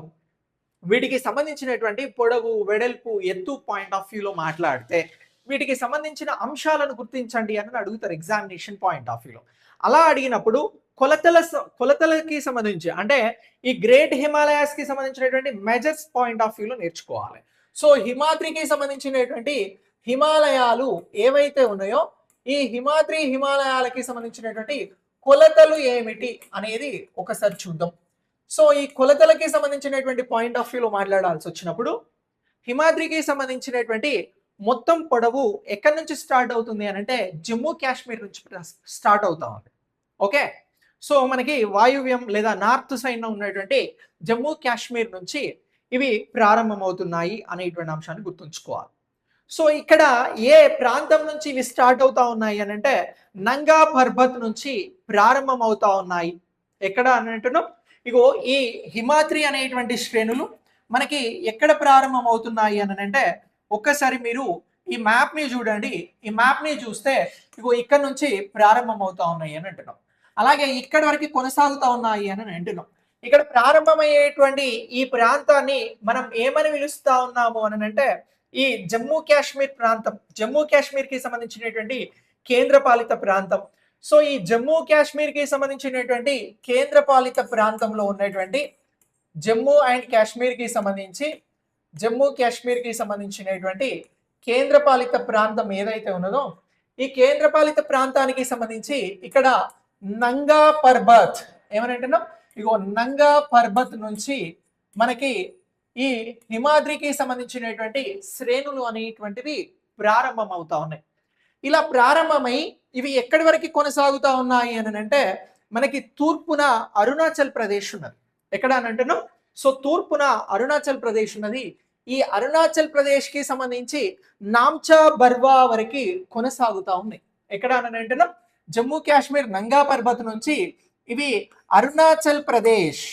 వీటికి సంబంధించినటువంటి పొడవు వెడల్పు ఎత్తు పాయింట్ ఆఫ్ వ్యూలో మాట్లాడితే వీటికి సంబంధించిన అంశాలను గుర్తించండి అని అడుగుతారు ఎగ్జామినేషన్ పాయింట్ ఆఫ్ వ్యూలో. అలా అడిగినప్పుడు కొలతలకి సంబంధించి అంటే ఈ గ్రేట్ హిమాలయాస్ కి సంబంధించినటువంటి మెజర్స్ పాయింట్ ఆఫ్ వ్యూలో నేర్చుకోవాలి. సో హిమాద్రికి సంబంధించినటువంటి హిమాలయాలు ఏవైతే ఉన్నాయో ఈ హిమాద్రి హిమాలయాలకి సంబంధించినటువంటి కొలతలు ఏమిటి అనేది ఒకసారి చూద్దాం. సో ఈ కొలతలకి సంబంధించినటువంటి పాయింట్ ఆఫ్ వ్యూలో మాట్లాడాల్సి వచ్చినప్పుడు హిమాద్రికి సంబంధించినటువంటి మొత్తం పొడవు ఎక్కడి నుంచి స్టార్ట్ అవుతుంది అని అంటే జమ్మూ కాశ్మీర్ నుంచి స్టార్ట్ అవుతా ఉంది. ఓకే, సో మనకి వాయువ్యం లేదా నార్త్ సైడ్ ఉన్నటువంటి జమ్మూ కాశ్మీర్ నుంచి ఇవి ప్రారంభమవుతున్నాయి అనేటువంటి అంశాన్ని గుర్తుంచుకోవాలి. సో ఇక్కడ ఏ ప్రాంతం నుంచి ఇవి స్టార్ట్ అవుతా ఉన్నాయి అని అంటే నంగా పర్బత్ నుంచి ప్రారంభం అవుతా ఉన్నాయి. ఎక్కడ అని అంటున్నాం, ఇగో ఈ హిమాద్రి అనేటువంటి శ్రేణులు మనకి ఎక్కడ ప్రారంభం అవుతున్నాయి అని అంటే ఒక్కసారి మీరు ఈ మ్యాప్ ని చూడండి. ఈ మ్యాప్ ని చూస్తే ఇగో ఇక్కడ నుంచి ప్రారంభం అవుతా ఉన్నాయి అని అంటున్నాం. అలాగే ఇక్కడ వరకు కొనసాగుతా ఉన్నాయి అని అంటున్నాం. ఇక్కడ ప్రారంభమయ్యేటువంటి ఈ ప్రాంతాన్ని మనం ఏమని పిలుస్తా ఉన్నాము అని అంటే ఈ జమ్మూ కాశ్మీర్ ప్రాంతం, జమ్మూ కాశ్మీర్ కి సంబంధించినటువంటి కేంద్రపాలిత ప్రాంతం. సో ఈ జమ్మూ కాశ్మీర్ కి సంబంధించినటువంటి కేంద్రపాలిత ప్రాంతంలో ఉన్నటువంటి జమ్మూ అండ్ కాశ్మీర్ కి సంబంధించి జమ్మూ కాశ్మీర్ కి సంబంధించినటువంటి కేంద్రపాలిత ప్రాంతం ఏదైతే ఉన్నదో ఈ కేంద్రపాలిత ప్రాంతానికి సంబంధించి ఇక్కడ నంగా పర్బత్ ఏమని అంటున్నాం, ఇగో నంగా పర్బత్ నుంచి మనకి ఈ హిమాద్రికి సంబంధించినటువంటి శ్రేణులు అనేటువంటివి ప్రారంభం అవుతా ఉన్నాయి. ఇలా ప్రారంభమై ఇవి ఎక్కడి వరకు కొనసాగుతా ఉన్నాయి అని అంటే మనకి తూర్పున అరుణాచల్ ప్రదేశ్ ఉన్నది. ఎక్కడ అని అంటున్నాం, సో తూర్పున అరుణాచల్ ప్రదేశ్ ఉన్నది. ఈ అరుణాచల్ ప్రదేశ్ కి సంబంధించి నామ్చా బర్వా వరకు కొనసాగుతా ఉన్నాయి. ఎక్కడ అని అంటున్నాం, జమ్మూ కాశ్మీర్ నంగా పర్బత్ నుంచి ఇవి అరుణాచల్ ప్రదేశ్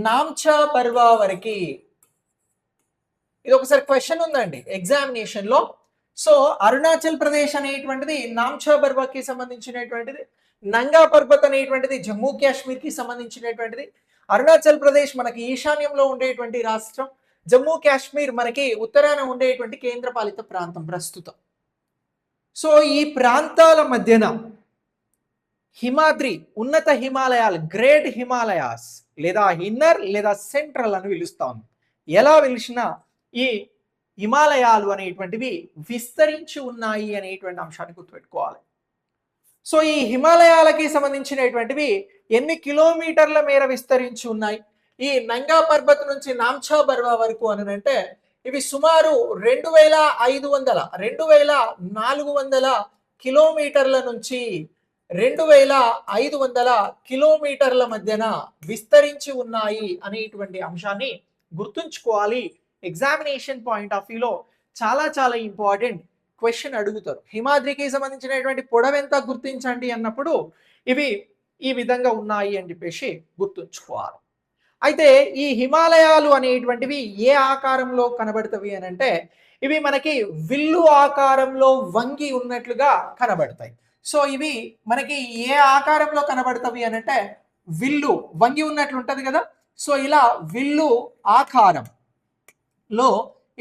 నామ్చా బర్వా వరకు. ఇది ఒకసారి క్వశ్చన్ ఉందండి ఎగ్జామినేషన్ లో. సో అరుణాచల్ ప్రదేశ్ అనేటువంటిది నామ్చా బర్వాకి సంబంధించినటువంటిది, నంగా పర్బత్ అనేటువంటిది జమ్మూ కాశ్మీర్ కి సంబంధించినటువంటిది. అరుణాచల్ ప్రదేశ్ మనకి ఈశాన్యంలో ఉండేటువంటి రాష్ట్రం, జమ్మూ కాశ్మీర్ మనకి ఉత్తరాన ఉండేటువంటి కేంద్రపాలిత ప్రాంతం ప్రస్తుతం. సో ఈ ప్రాంతాల మధ్యన హిమాద్రి, ఉన్నత హిమాలయాలు, గ్రేట్ హిమాలయాస్ లేదా ఇన్నర్ లేదా సెంట్రల్ అని పిలుస్తాం. ఎలా పిలిచినా ఈ హిమాలయాలు అనేటువంటివి విస్తరించి ఉన్నాయి అనేటువంటి అంశాన్ని గుర్తుపెట్టుకోవాలి. సో ఈ హిమాలయాలకి సంబంధించినటువంటివి ఎన్ని కిలోమీటర్ల మేర విస్తరించి ఉన్నాయి ఈ నంగా పర్బత్ నుంచి నామ్చా బర్వా వరకు అని అంటే ఇవి సుమారు 2400 కిలోమీటర్ల నుంచి 2500 కిలోమీటర్ల మధ్యన విస్తరించి ఉన్నాయి అనేటువంటి అంశాన్ని గుర్తుంచుకోవాలి. ఎగ్జామినేషన్ పాయింట్ ఆఫ్ వ్యూలో చాలా చాలా ఇంపార్టెంట్ క్వశ్చన్ అడుగుతారు. హిమాద్రికి సంబంధించినటువంటి పొడవు ఎంత గుర్తించండి అన్నప్పుడు ఇవి ఈ విధంగా ఉన్నాయి అని చెప్పేసి గుర్తుంచుకోవాలి. అయితే ఈ హిమాలయాలు అనేటువంటివి ఏ ఆకారంలో కనబడతాయి అని అంటే ఇవి మనకి విల్లు ఆకారంలో వంగి ఉన్నట్లుగా కనబడతాయి. సో ఇవి మనకి ఏ ఆకారంలో కనబడతాయి అని అంటే విల్లు వంగి ఉన్నట్లు ఉంటది కదా. సో ఇలా విల్లు ఆకారంలో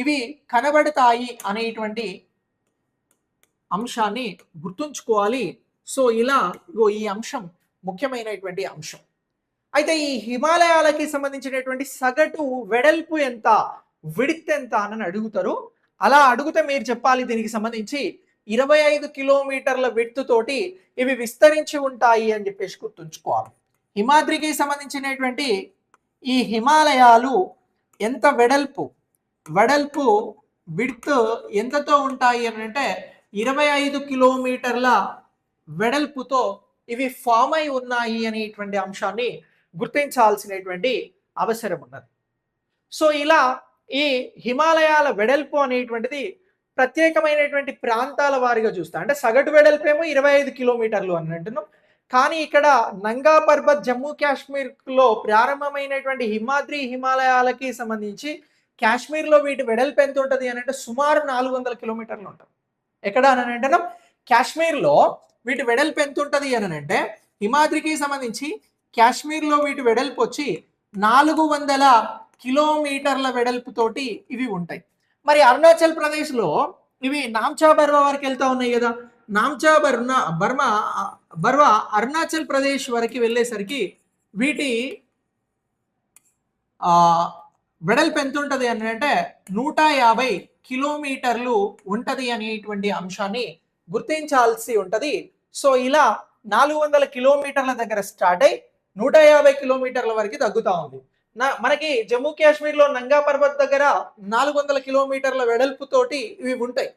ఇవి కనబడతాయి అనేటువంటి అంశాన్ని గుర్తుంచుకోవాలి. సో ఇలా ఈ అంశం ముఖ్యమైనటువంటి అంశం. అయితే ఈ హిమాలయాలకి సంబంధించినటువంటి సగటు వెడల్పు ఎంత, విడ్త్ ఎంత అని అడుగుతారు. అలా అడిగితే మీరు చెప్పాలి దీనికి సంబంధించి 25 కిలోమీటర్ల విడ్త్ తోటి ఇవి విస్తరించి ఉంటాయి అని చెప్పేసి గుర్తుంచుకోవాలి. హిమాద్రికి సంబంధించినటువంటి ఈ హిమాలయాలు ఎంత వెడల్పు విడ్త్ ఎంతతో ఉంటాయి అని అంటే 25 కిలోమీటర్ల వెడల్పుతో ఇవి ఫామ్ అయి ఉన్నాయి అనేటువంటి అంశాన్ని గుర్తించాల్సినటువంటి అవసరం ఉన్నది. సో ఇలా ఈ హిమాలయాల వెడల్పు అనేటువంటిది ప్రత్యేకమైనటువంటి ప్రాంతాల వారిగా చూస్తా, అంటే సగటు వెడల్పు ఏమో 25 కిలోమీటర్లు అని అంటున్నాం. కానీ ఇక్కడ నంగా పర్బత్ జమ్మూ కాశ్మీర్ లో ప్రారంభమైనటువంటి హిమాద్రి హిమాలయాలకి సంబంధించి కాశ్మీర్లో వీటి వెడల్పు ఎంత ఉంటుంది అని అంటే సుమారు 400 కిలోమీటర్లు ఉంటుంది. ఎక్కడ అని అంటున్నాం, కాశ్మీర్లో వీటి వెడల్పు ఎంత ఉంటుంది అని అంటే హిమాద్రికి సంబంధించి కాశ్మీర్లో వీటి వెడల్పు వచ్చి 400 కిలోమీటర్ల వెడల్పుతోటి ఇవి ఉంటాయి. మరి అరుణాచల్ ప్రదేశ్లో ఇవి నామ్చా బర్వా వరకు వెళ్తా ఉన్నాయి కదా. నామ్చా బర్వా అరుణాచల్ ప్రదేశ్ వరకు వెళ్ళేసరికి వీటి వెడల్పు ఎంత ఉంటుంది అని అంటే 150 కిలోమీటర్లు ఉంటది అనేటువంటి అంశాన్ని గుర్తించాల్సి ఉంటది. సో ఇలా 400 కిలోమీటర్ల దగ్గర స్టార్ట్ అయి 150 కిలోమీటర్ల వరకు తగ్గుతా ఉంది. మనకి జమ్మూ కాశ్మీర్ లో నంగా పర్వత్ దగ్గర 400 కిలోమీటర్ల వెడల్పుతోటి ఇవి ఉంటాయి.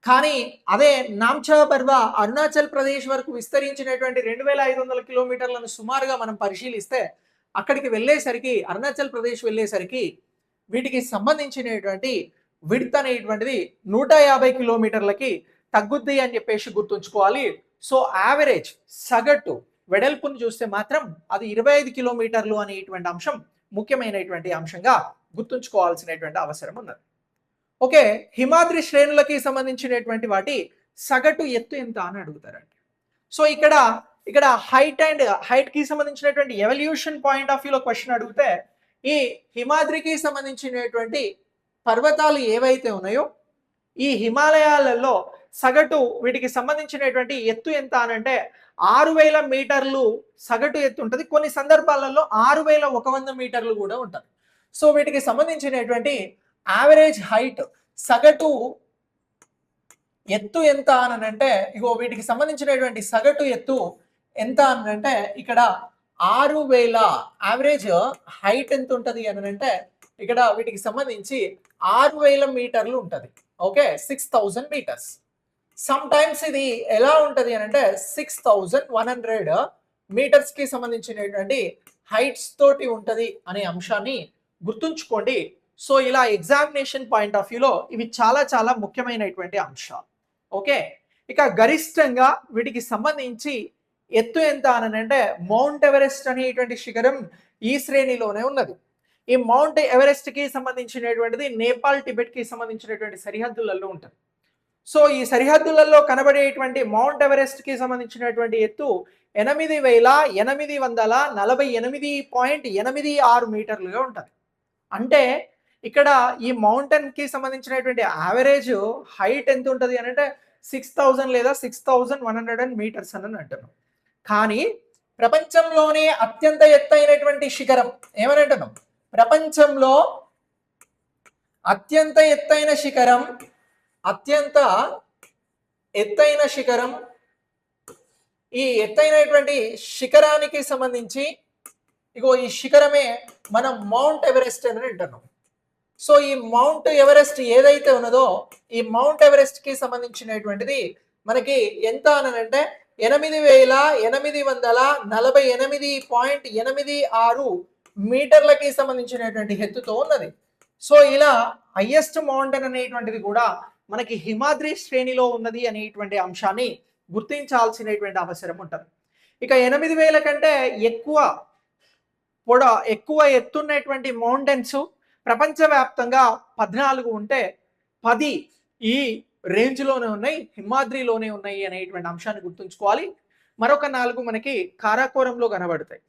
కానీ అదే నామ్చా పర్వా అరుణాచల్ ప్రదేశ్ వరకు విస్తరించినటువంటి 2500 కిలోమీటర్లను సుమారుగా మనం పరిశీలిస్తే అక్కడికి వెళ్ళేసరికి అరుణాచల్ ప్రదేశ్ వెళ్ళేసరికి వీటికి సంబంధించినటువంటి విడ్త్ అనేటువంటిది 150 కిలోమీటర్లకి తగ్గుద్ది అని చెప్పేసి గుర్తుంచుకోవాలి. సో యావరేజ్ సగటు వెడల్పును చూస్తే మాత్రం అది 25 కిలోమీటర్లు అనేటువంటి అంశం ముఖ్యమైనటువంటి అంశంగా గుర్తుంచుకోవాల్సినటువంటి అవసరం ఉన్నది. ఓకే, హిమాద్రి శ్రేణులకి సంబంధించినటువంటి వాటి సగటు ఎత్తు ఎంత అని అడుగుతారండి. సో ఇక్కడ హైట్ కి సంబంధించినటువంటి ఎవల్యూషన్ పాయింట్ ఆఫ్ వ్యూలో క్వశ్చన్ అడిగితే ఈ హిమాద్రికి సంబంధించినటువంటి పర్వతాలు ఏవైతే ఉన్నాయో ఈ హిమాలయాలలో సగటు వీటికి సంబంధించినటువంటి ఎత్తు ఎంత అనంటే 6000 మీటర్లు సగటు ఎత్తు ఉంటుంది. కొన్ని సందర్భాలలో 6100 మీటర్లు కూడా ఉంటుంది. సో వీటికి సంబంధించినటువంటి యావరేజ్ హైట్ సగటు ఎత్తు ఎంత అని అంటే ఇగో వీటికి సంబంధించినటువంటి సగటు ఎత్తు ఎంత అని అంటే ఇక్కడ 6000 యావరేజ్ హైట్ ఎంత ఉంటుంది అని అంటే ఇక్కడ వీటికి సంబంధించి 6000 మీటర్లు ఉంటుంది. Okay, 6000 metres. సమ్ టైమ్స్ ఇది ఎలా ఉంటుంది అని అంటే 6100 మీటర్స్ కి సంబంధించినటువంటి హైట్స్ తోటి ఉంటది అనే అంశాన్ని గుర్తుంచుకోండి. సో ఇలా ఎగ్జామినేషన్ పాయింట్ ఆఫ్ వ్యూలో ఇవి చాలా చాలా ముఖ్యమైనటువంటి అంశాలు. ఓకే, ఇక గరిష్టంగా వీటికి సంబంధించి ఎత్తు ఎంత అని అంటే మౌంట్ ఎవరెస్ట్ అనేటువంటి శిఖరం ఈ శ్రేణిలోనే ఉన్నది. ఈ మౌంట్ ఎవరెస్ట్ కి సంబంధించినటువంటిది నేపాల్ టిబెట్ కి సంబంధించినటువంటి సరిహద్దులలో ఉంటుంది. సో ఈ సరిహద్దులలో కనబడేటువంటి మౌంట్ ఎవరెస్ట్ కి సంబంధించినటువంటి ఎత్తు 8848.86 మీటర్లుగా ఉంటుంది. అంటే ఇక్కడ ఈ మౌంటైన్ కి సంబంధించినటువంటి యావరేజ్ హైట్ ఎంత ఉంటుంది అని అంటే 6000 లేదా 6100 మీటర్స్ అని అంటున్నాం. కానీ ప్రపంచంలోనే అత్యంత ఎత్తైనటువంటి శిఖరం ఏమని అంటున్నాం? ప్రపంచంలో అత్యంత ఎత్తైన శిఖరం ఈ ఎత్తైనటువంటి శిఖరానికి సంబంధించి ఇగో ఈ శిఖరమే మనం మౌంట్ ఎవరెస్ట్ అని అంటున్నాం. సో ఈ మౌంట్ ఎవరెస్ట్ ఏదైతే ఉన్నదో ఈ మౌంట్ ఎవరెస్ట్ కి సంబంధించినటువంటిది మనకి ఎంత అని అంటే 8848.86 మీటర్లకి సంబంధించినటువంటి ఎత్తుతో ఉన్నది. సో ఇలా హైయెస్ట్ మౌంటైన్ అనేటువంటిది కూడా మనకి హిమాద్రి శ్రేణిలో ఉన్నది అనేటువంటి అంశాన్ని గుర్తించాల్సినటువంటి అవసరం ఉంటుంది. ఇక 8000 కంటే ఎక్కువ ఎత్తున్నటువంటి మౌంటైన్స్ ప్రపంచవ్యాప్తంగా 14 ఉంటే 10 ఈ రేంజ్ లోనే ఉన్నాయి, హిమాద్రిలోనే ఉన్నాయి అనేటువంటి అంశాన్ని గుర్తుంచుకోవాలి. మరొక 4 మనకి కారాకోరంలో కనబడతాయి.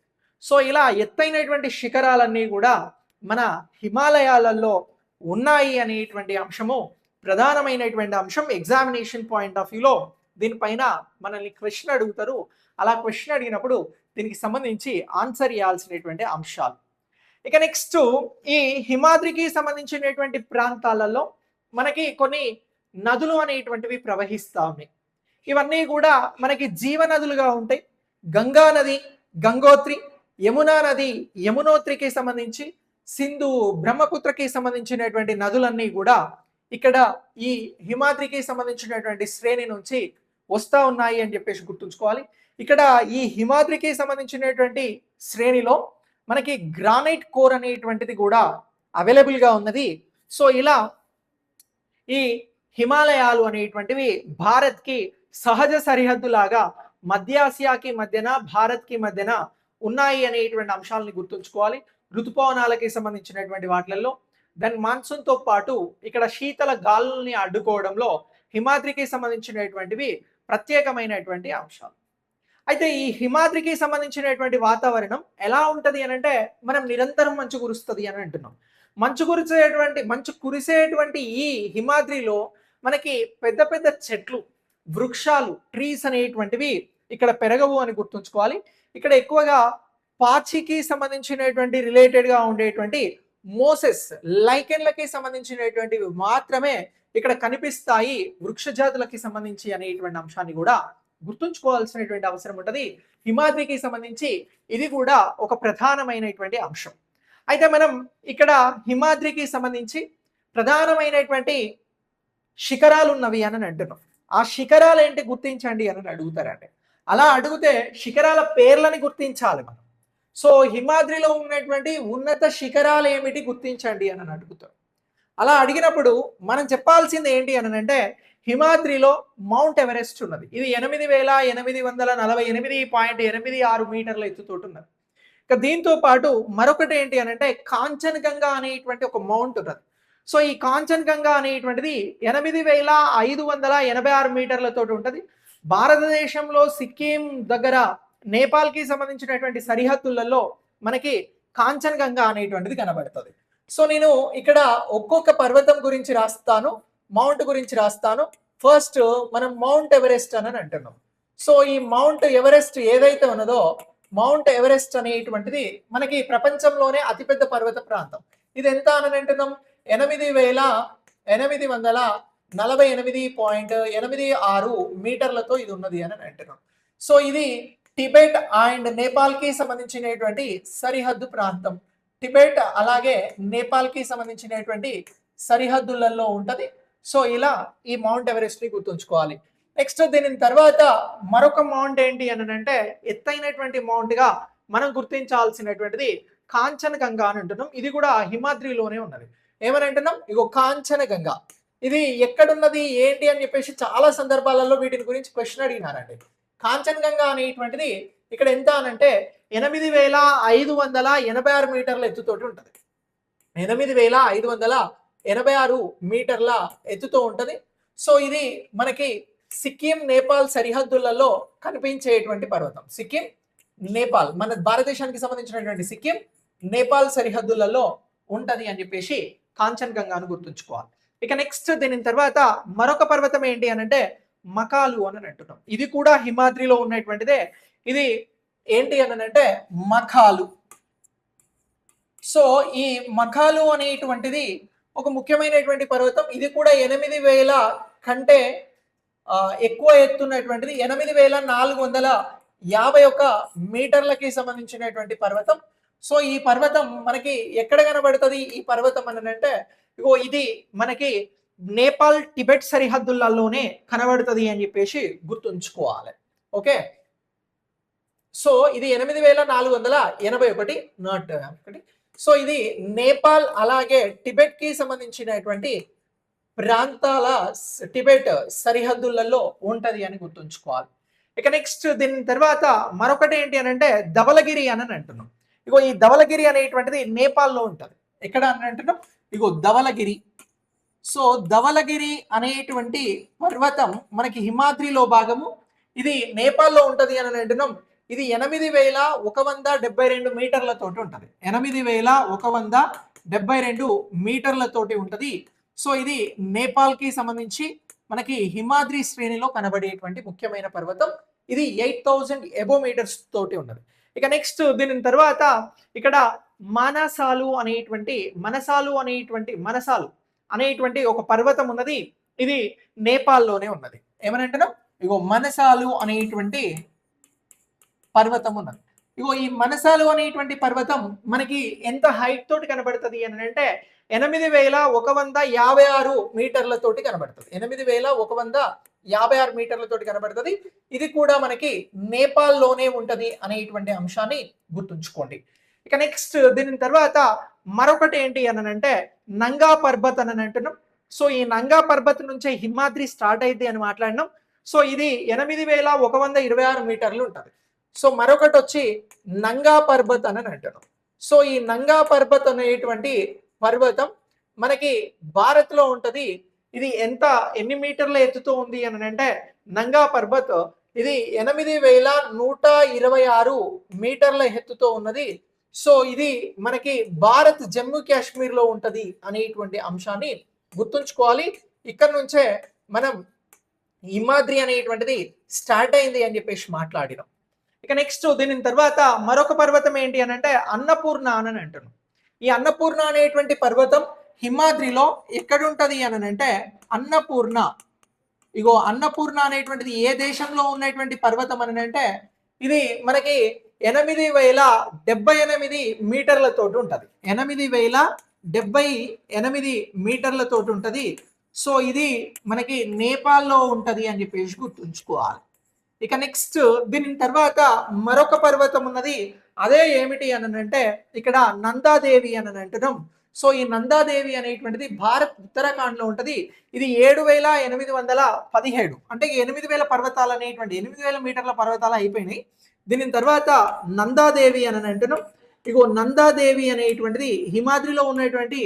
సో ఇలా ఎత్తైనటువంటి శిఖరాలన్నీ కూడా మన హిమాలయాలలో ఉన్నాయి అనేటువంటి అంశము ప్రధానమైనటువంటి అంశం. ఎగ్జామినేషన్ పాయింట్ ఆఫ్ వ్యూలో దీనిపైన మనల్ని క్వశ్చన్ అడుగుతారు. అలా క్వశ్చన్ అడిగినప్పుడు దీనికి సంబంధించి ఆన్సర్ ఇవ్వాల్సినటువంటి అంశాలు. ఇక నెక్స్ట్ ఈ హిమాద్రికి సంబంధించినటువంటి ప్రాంతాలలో మనకి కొన్ని నదులు అనేటువంటివి ప్రవహిస్తూ ఉన్నాయి. ఇవన్నీ కూడా మనకి జీవనదులుగా ఉంటాయి. గంగా నది, గంగోత్రి, యమునా నది, యమునోత్రికి సంబంధించి, సింధు, బ్రహ్మపుత్రకి సంబంధించినటువంటి నదులన్నీ కూడా ఇక్కడ ఈ హిమాద్రికి సంబంధించినటువంటి శ్రేణి నుంచి వస్తూ ఉన్నాయి అని చెప్పేసి గుర్తుంచుకోవాలి. ఇక్కడ ఈ హిమాద్రికి సంబంధించినటువంటి శ్రేణిలో మనకి గ్రానైట్ కోర్ అనేటువంటిది కూడా అవైలబుల్గా ఉన్నది. సో ఇలా ఈ హిమాలయాలు అనేటువంటివి భారత్కి సహజ సరిహద్దు లాగా మధ్యాసియాకి మధ్యన భారత్కి మధ్యన ఉన్నాయి అనేటువంటి అంశాలని గుర్తుంచుకోవాలి. ఋతుపవనాలకి సంబంధించినటువంటి వాటిల్లో దాని మాన్సూన్తో పాటు ఇక్కడ శీతల గాలుల్ని అడ్డుకోవడంలో హిమాద్రికి సంబంధించినటువంటివి ప్రత్యేకమైనటువంటి అంశాలు. అయితే ఈ హిమాద్రికి సంబంధించినటువంటి వాతావరణం ఎలా ఉంటుంది అని అంటే మనం నిరంతరం మంచు కురుస్తుంది అని అంటున్నాం. మంచు కురిసేటువంటి ఈ హిమాద్రిలో మనకి పెద్ద పెద్ద చెట్లు, వృక్షాలు, ట్రీస్ అనేటువంటివి ఇక్కడ పెరగవు అని గుర్తుంచుకోవాలి. ఇక్కడ ఎక్కువగా పాచికి సంబంధించినటువంటి రిలేటెడ్గా ఉండేటువంటి మోసెస్, లైకెన్లకి సంబంధించినటువంటివి మాత్రమే ఇక్కడ కనిపిస్తాయి వృక్ష జాతులకి సంబంధించి అనేటువంటి అంశాన్ని కూడా గుర్తుంచుకోవాల్సినటువంటి అవసరం ఉంటుంది. హిమాద్రికి సంబంధించి ఇది కూడా ఒక ప్రధానమైనటువంటి అంశం. అయితే మనం ఇక్కడ హిమాద్రికి సంబంధించి ప్రధానమైనటువంటి శిఖరాలు ఉన్నవి అని అంటున్నాం. ఆ శిఖరాలు ఏంటి గుర్తించండి అని అడుగుతారండి. అలా అడిగితే శిఖరాల పేర్లని గుర్తించాలి మనం. సో హిమాద్రిలో ఉన్నటువంటి ఉన్నత శిఖరాలు ఏమిటి గుర్తించండి అని అడుగుతారు. అలా అడిగినప్పుడు మనం చెప్పాల్సింది ఏంటి అని అంటే హిమాద్రిలో మౌంట్ ఎవరెస్ట్ ఉన్నది. ఇది 8848.86 మీటర్ల ఎత్తుతోటి ఉన్నది. ఇక దీంతో పాటు మరొకటి ఏంటి అని అంటే కాంచన్గంగా అనేటువంటి ఒక మౌంట్ ఉన్నది. సో ఈ కాంచన్గంగా అనేటువంటిది 8586 మీటర్లతో ఉంటుంది. భారతదేశంలో సిక్కిం దగ్గర నేపాల్కి సంబంధించినటువంటి సరిహద్దులలో మనకి కాంచన్గంగా అనేటువంటిది కనబడుతుంది. సో నేను ఇక్కడ ఒక్కొక్క పర్వతం గురించి రాస్తాను, మౌంట్ గురించి రాస్తాను. ఫస్ట్ మనం మౌంట్ ఎవరెస్ట్ అని అంటున్నాం. సో ఈ మౌంట్ ఎవరెస్ట్ ఏదైతే ఉన్నదో మౌంట్ ఎవరెస్ట్ అనేటువంటిది మనకి ప్రపంచంలోనే అతిపెద్ద పర్వత ప్రాంతం. ఇది ఎంత అని అంటున్నాం? 8848.86 మీటర్లతో ఇది ఉన్నది అని అంటున్నాం. సో ఇది టిబెట్ అండ్ నేపాల్ కి సంబంధించినటువంటి సరిహద్దు ప్రాంతం. టిబెట్ అలాగే నేపాల్ కి సంబంధించినటువంటి సరిహద్దులలో ఉంటది. సో ఇలా ఈ మౌంట్ ఎవరెస్ట్ ని గుర్తుంచుకోవాలి. నెక్స్ట్ దీని తర్వాత మరొక మౌంట్ ఏంటి అని అంటే ఎత్తైనటువంటి మౌంట్ గా మనం గుర్తించాల్సినటువంటిది కాంచనగంగా అని అంటున్నాం. ఇది కూడా హిమాద్రిలోనే ఉన్నది. ఏమని అంటున్నాం? ఇగో కాంచనగంగా. ఇది ఎక్కడున్నది ఏంటి అని చెప్పేసి చాలా సందర్భాలలో వీటిని గురించి క్వశ్చన్ అడిగినారండి. కాంచనగంగా అనేటువంటిది ఇక్కడ ఎంత అనంటే 8586 మీటర్ల ఎత్తుతోటి ఉంటుంది. 8586 మీటర్ల ఎత్తుతో ఉంటుంది. సో ఇది మనకి సిక్కిం నేపాల్ సరిహద్దులలో కనిపించేటువంటి పర్వతం. సిక్కిం నేపాల్ మన భారతదేశానికి సంబంధించినటువంటి సిక్కిం నేపాల్ సరిహద్దులలో ఉంటది అని చెప్పేసి కాంచన్గంగాను గుర్తుంచుకోవాలి. ఇక నెక్స్ట్ దీని తర్వాత మరొక పర్వతం ఏంటి అని అంటే మకాలు అని అంటున్నాం. ఇది కూడా హిమాద్రిలో ఉన్నటువంటిదే. ఇది ఏంటి అని అంటే మఖాలు. సో ఈ మఖాలు అనేటువంటిది ఒక ముఖ్యమైనటువంటి పర్వతం. ఇది కూడా 8000 కంటే ఎక్కువ ఎత్తున్నటువంటిది. 8451 మీటర్లకి సంబంధించినటువంటి పర్వతం. సో ఈ పర్వతం మనకి ఎక్కడ కనబడుతుంది? ఈ పర్వతం అని అంటే ఇగో ఇది మనకి నేపాల్ టిబెట్ సరిహద్దులలోనే కనబడుతుంది అని చెప్పేసి గుర్తుంచుకోవాలి. ఓకే, సో ఇది 8481 నాట్ ఒకటి. సో ఇది నేపాల్ అలాగే టిబెట్ కి సంబంధించినటువంటి ప్రాంతాల టిబెట్ సరిహద్దులలో ఉంటది అని గుర్తుంచుకోవాలి. ఇక నెక్స్ట్ దీని తర్వాత మరొకటి ఏంటి అని అంటే ధవలగిరి అని అంటున్నాం. ఇగో ఈ ధవలగిరి అనేటువంటిది నేపాల్లో ఉంటది. ఎక్కడ అని అంటున్నాం? ఇగో ధవలగిరి. సో ధవలగిరి అనేటువంటి పర్వతం మనకి హిమాద్రిలో భాగము. ఇది నేపాల్లో ఉంటది అని అంటున్నాం. ఇది 8172 మీటర్లతోటి ఉంటది. 8172 మీటర్లతోటి ఉంటది. సో ఇది నేపాల్ కి సంబంధించి మనకి హిమాద్రి శ్రేణిలో కనబడేటువంటి ముఖ్యమైన పర్వతం. ఇది 8000 ఎబో మీటర్స్ తోటి ఉన్నది. ఇక నెక్స్ట్ దీని తర్వాత ఇక్కడ మనసాలు అనేటువంటి ఒక పర్వతం ఉన్నది. ఇది నేపాల్లోనే ఉన్నది. ఏమని అంటున్నాం? ఇగో మనసాలు అనేటువంటి పర్వతం ఉన్నది. ఇగో ఈ మనసాలు అనేటువంటి పర్వతం మనకి ఎంత హైట్ తోటి కనబడుతుంది అని అంటే 8156 మీటర్లతోటి కనబడుతుంది. 8156 మీటర్లతోటి కనబడుతుంది. ఇది కూడా మనకి నేపాల్లోనే ఉంటది అనేటువంటి అంశాన్ని గుర్తుంచుకోండి. ఇక నెక్స్ట్ దీని తర్వాత మరొకటి ఏంటి అని అంటే నంగా పర్వత్ అని అంటున్నాం. సో ఈ నంగా పర్వత్ నుంచే హిమాద్రి స్టార్ట్ అయింది అని మాట్లాడినాం. సో ఇది 8126 మీటర్లు ఉంటది. సో మరొకటి వచ్చి నంగా పర్వత్ అని అంటున్నాం. సో ఈ నంగా పర్వత్ అనేటువంటి పర్వతం మనకి భారత్ లో ఉంటది. ఇది ఎన్ని మీటర్ల ఎత్తుతో ఉంది అని అంటే నంగా పర్వత్ ఇది 8126 మీటర్ల ఎత్తుతో ఉన్నది. సో ఇది మనకి భారత్ జమ్మూ కాశ్మీర్ లో ఉంటది అనేటువంటి అంశాన్ని గుర్తుంచుకోవాలి. ఇక్కడ నుంచే మనం హిమాద్రి అనేటువంటిది స్టార్ట్ అయింది అని చెప్పేసి మాట్లాడినాం. ఇక నెక్స్ట్ దీని తర్వాత మరొక పర్వతం ఏంటి అని అంటే అన్నపూర్ణ అని అంటున్నాం. ఈ అన్నపూర్ణ అనేటువంటి పర్వతం హిమాద్రిలో ఎక్కడుంటది అని అంటే అన్నపూర్ణ, ఇగో అన్నపూర్ణ అనేటువంటిది ఏ దేశంలో ఉన్నటువంటి పర్వతం అని అంటే ఇది మనకి 8078 మీటర్లతో ఉంటది. 8078 మీటర్లతో ఉంటది. సో ఇది మనకి నేపాల్లో ఉంటది అని చెప్పేసి గుర్తుంచుకోవాలి. ఇక నెక్స్ట్ దీని తర్వాత మరొక పర్వతం ఉన్నది. అదే ఏమిటి అని అంటే ఇక్కడ నందాదేవి అని అంటున్నాం. సో ఈ నందాదేవి అనేటువంటిది భారత్ ఉత్తరాఖండ్ లో ఉంటది. ఇది 7817, అంటే 8000 పర్వతాలు అనేటువంటి 8000 మీటర్ల పర్వతాలు అయిపోయినాయి. దీని తర్వాత నందాదేవి అని అంటున్నాం. ఇగో నందాదేవి అనేటువంటిది హిమాద్రిలో ఉన్నటువంటి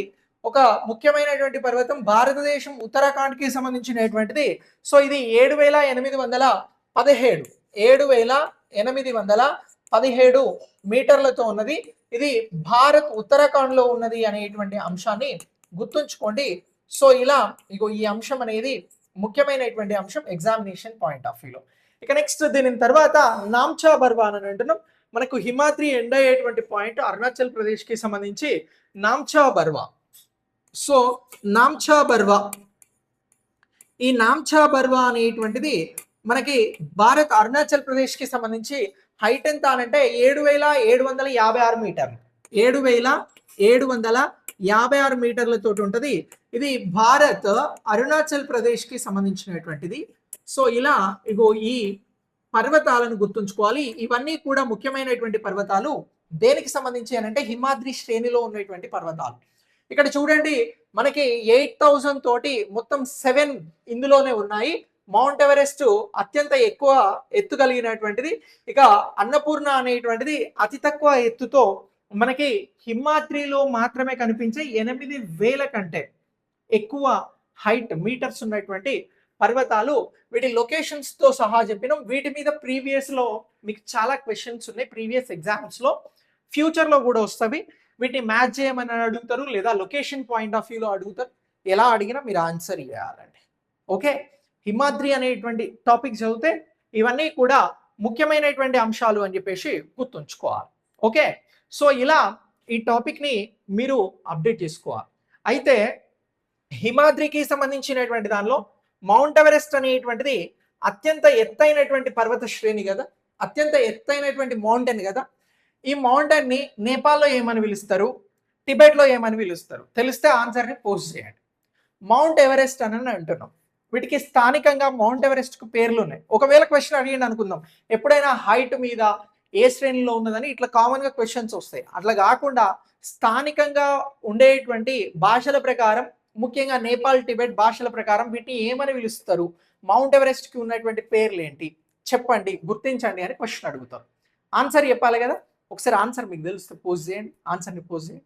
ఒక ముఖ్యమైనటువంటి పర్వతం, భారతదేశం ఉత్తరాఖండ్ కి సంబంధించినటువంటిది. సో ఇది 7817 మీటర్లతో ఉన్నది. ఇది భారత్ ఉత్తరాఖండ్ లో ఉన్నది అనేటువంటి అంశాన్ని గుర్తుంచుకోండి. సో ఇలా ఇగో ఈ అంశం అనేది ముఖ్యమైనటువంటి అంశం ఎగ్జామినేషన్ పాయింట్ ఆఫ్ వ్యూలో. ఇక నెక్స్ట్ దీని తర్వాత నామ్చా బర్వా అని అంటున్నాం. మనకు హిమాద్రి ఎండ్ అయ్యేటువంటి పాయింట్ అరుణాచల్ ప్రదేశ్ కి సంబంధించి నామ్చా బర్వా. సో నామ్చా బర్వా, ఈ నామ్చా బర్వా అనేటువంటిది మనకి భారత్ అరుణాచల్ ప్రదేశ్ కి సంబంధించి హైట్ ఎంత అనంటే 7756 మీటర్లు, 7756 మీటర్లతో ఉంటది. ఇది భారత్ అరుణాచల్ ప్రదేశ్ కి సంబంధించినటువంటిది. సో ఇలా ఇగో ఈ పర్వతాలను గుర్తుంచుకోవాలి. ఇవన్నీ కూడా ముఖ్యమైనటువంటి పర్వతాలు. దేనికి సంబంధించి అనంటే హిమాద్రి శ్రేణిలో ఉన్నటువంటి పర్వతాలు. ఇక్కడ చూడండి మనకి 8000 తోటి మొత్తం 7 ఇందులోనే ఉన్నాయి. మౌంట్ ఎవరెస్ట్ అత్యంత ఎక్కువ ఎత్తు కలిగినటువంటిది. ఇక అన్నపూర్ణ అనేటువంటిది అతి తక్కువ ఎత్తుతో మనకి హిమాద్రిలో మాత్రమే కనిపించే 8000 కంటే ఎక్కువ హైట్ మీటర్స్ ఉన్నటువంటి పర్వతాలు. వీటి లొకేషన్స్ తో సహా చెప్పినాం. వీటి మీద ప్రీవియస్ లో మీకు చాలా క్వశ్చన్స్ ఉన్నాయి. ప్రీవియస్ ఎగ్జామ్స్ లో, ఫ్యూచర్ లో కూడా వస్తాయి. వీటిని మ్యాచ్ చేయమని అడుగుతారు, లేదా లొకేషన్ పాయింట్ ఆఫ్ వ్యూలో అడుగుతారు. ఎలా అడిగినా మీరు ఆన్సర్ ఇవ్వాలండి. ఓకే, హిమాద్రి అనేటువంటి టాపిక్ చదివితే ఇవన్నీ కూడా ముఖ్యమైనటువంటి అంశాలు అని చెప్పేసి గుర్తుంచుకోవాలి. ఓకే, సో ఇలా ఈ టాపిక్ ని మీరు అప్డేట్ చేసుకోవాలి. అయితే హిమాద్రికి సంబంధించినటువంటి దానిలో మౌంట్ ఎవరెస్ట్ అనేటువంటిది అత్యంత ఎత్తైనటువంటి పర్వత శ్రేణి కదా, అత్యంత ఎత్తైనటువంటి మౌంటైన్ కదా. ఈ మౌంటైన్ ని నేపాల్లో ఏమని పిలుస్తారు, టిబెట్ లో ఏమని పిలుస్తారు? తెలిస్తే ఆన్సర్ ని పోస్ట్ చేయండి. మౌంట్ ఎవరెస్ట్ అని అంటున్నాం. వీటికి స్థానికంగా మౌంట్ ఎవరెస్ట్ కు పేర్లు ఉన్నాయి. ఒకవేళ క్వశ్చన్ అడిగింది అనుకుందాం, ఎప్పుడైనా హైట్ మీద ఏ శ్రేణిలో ఉన్నదని ఇట్లా కామన్ గా క్వశ్చన్స్ వస్తాయి. అట్లా కాకుండా స్థానికంగా ఉండేటువంటి భాషల ప్రకారం, ముఖ్యంగా నేపాల్ టిబెట్ భాషల ప్రకారం వీటిని ఏమని పిలుస్తారు, మౌంట్ ఎవరెస్ట్ కి ఉన్నటువంటి పేర్లు ఏంటి చెప్పండి, గుర్తించండి అని క్వశ్చన్ అడుగుతారు. ఆన్సర్ చెప్పాలి కదా. ఒకసారి ఆన్సర్ మీకు తెలిస్తే పోస్ట్ చేయండి, ఆన్సర్ని పోస్ట్ చేయండి.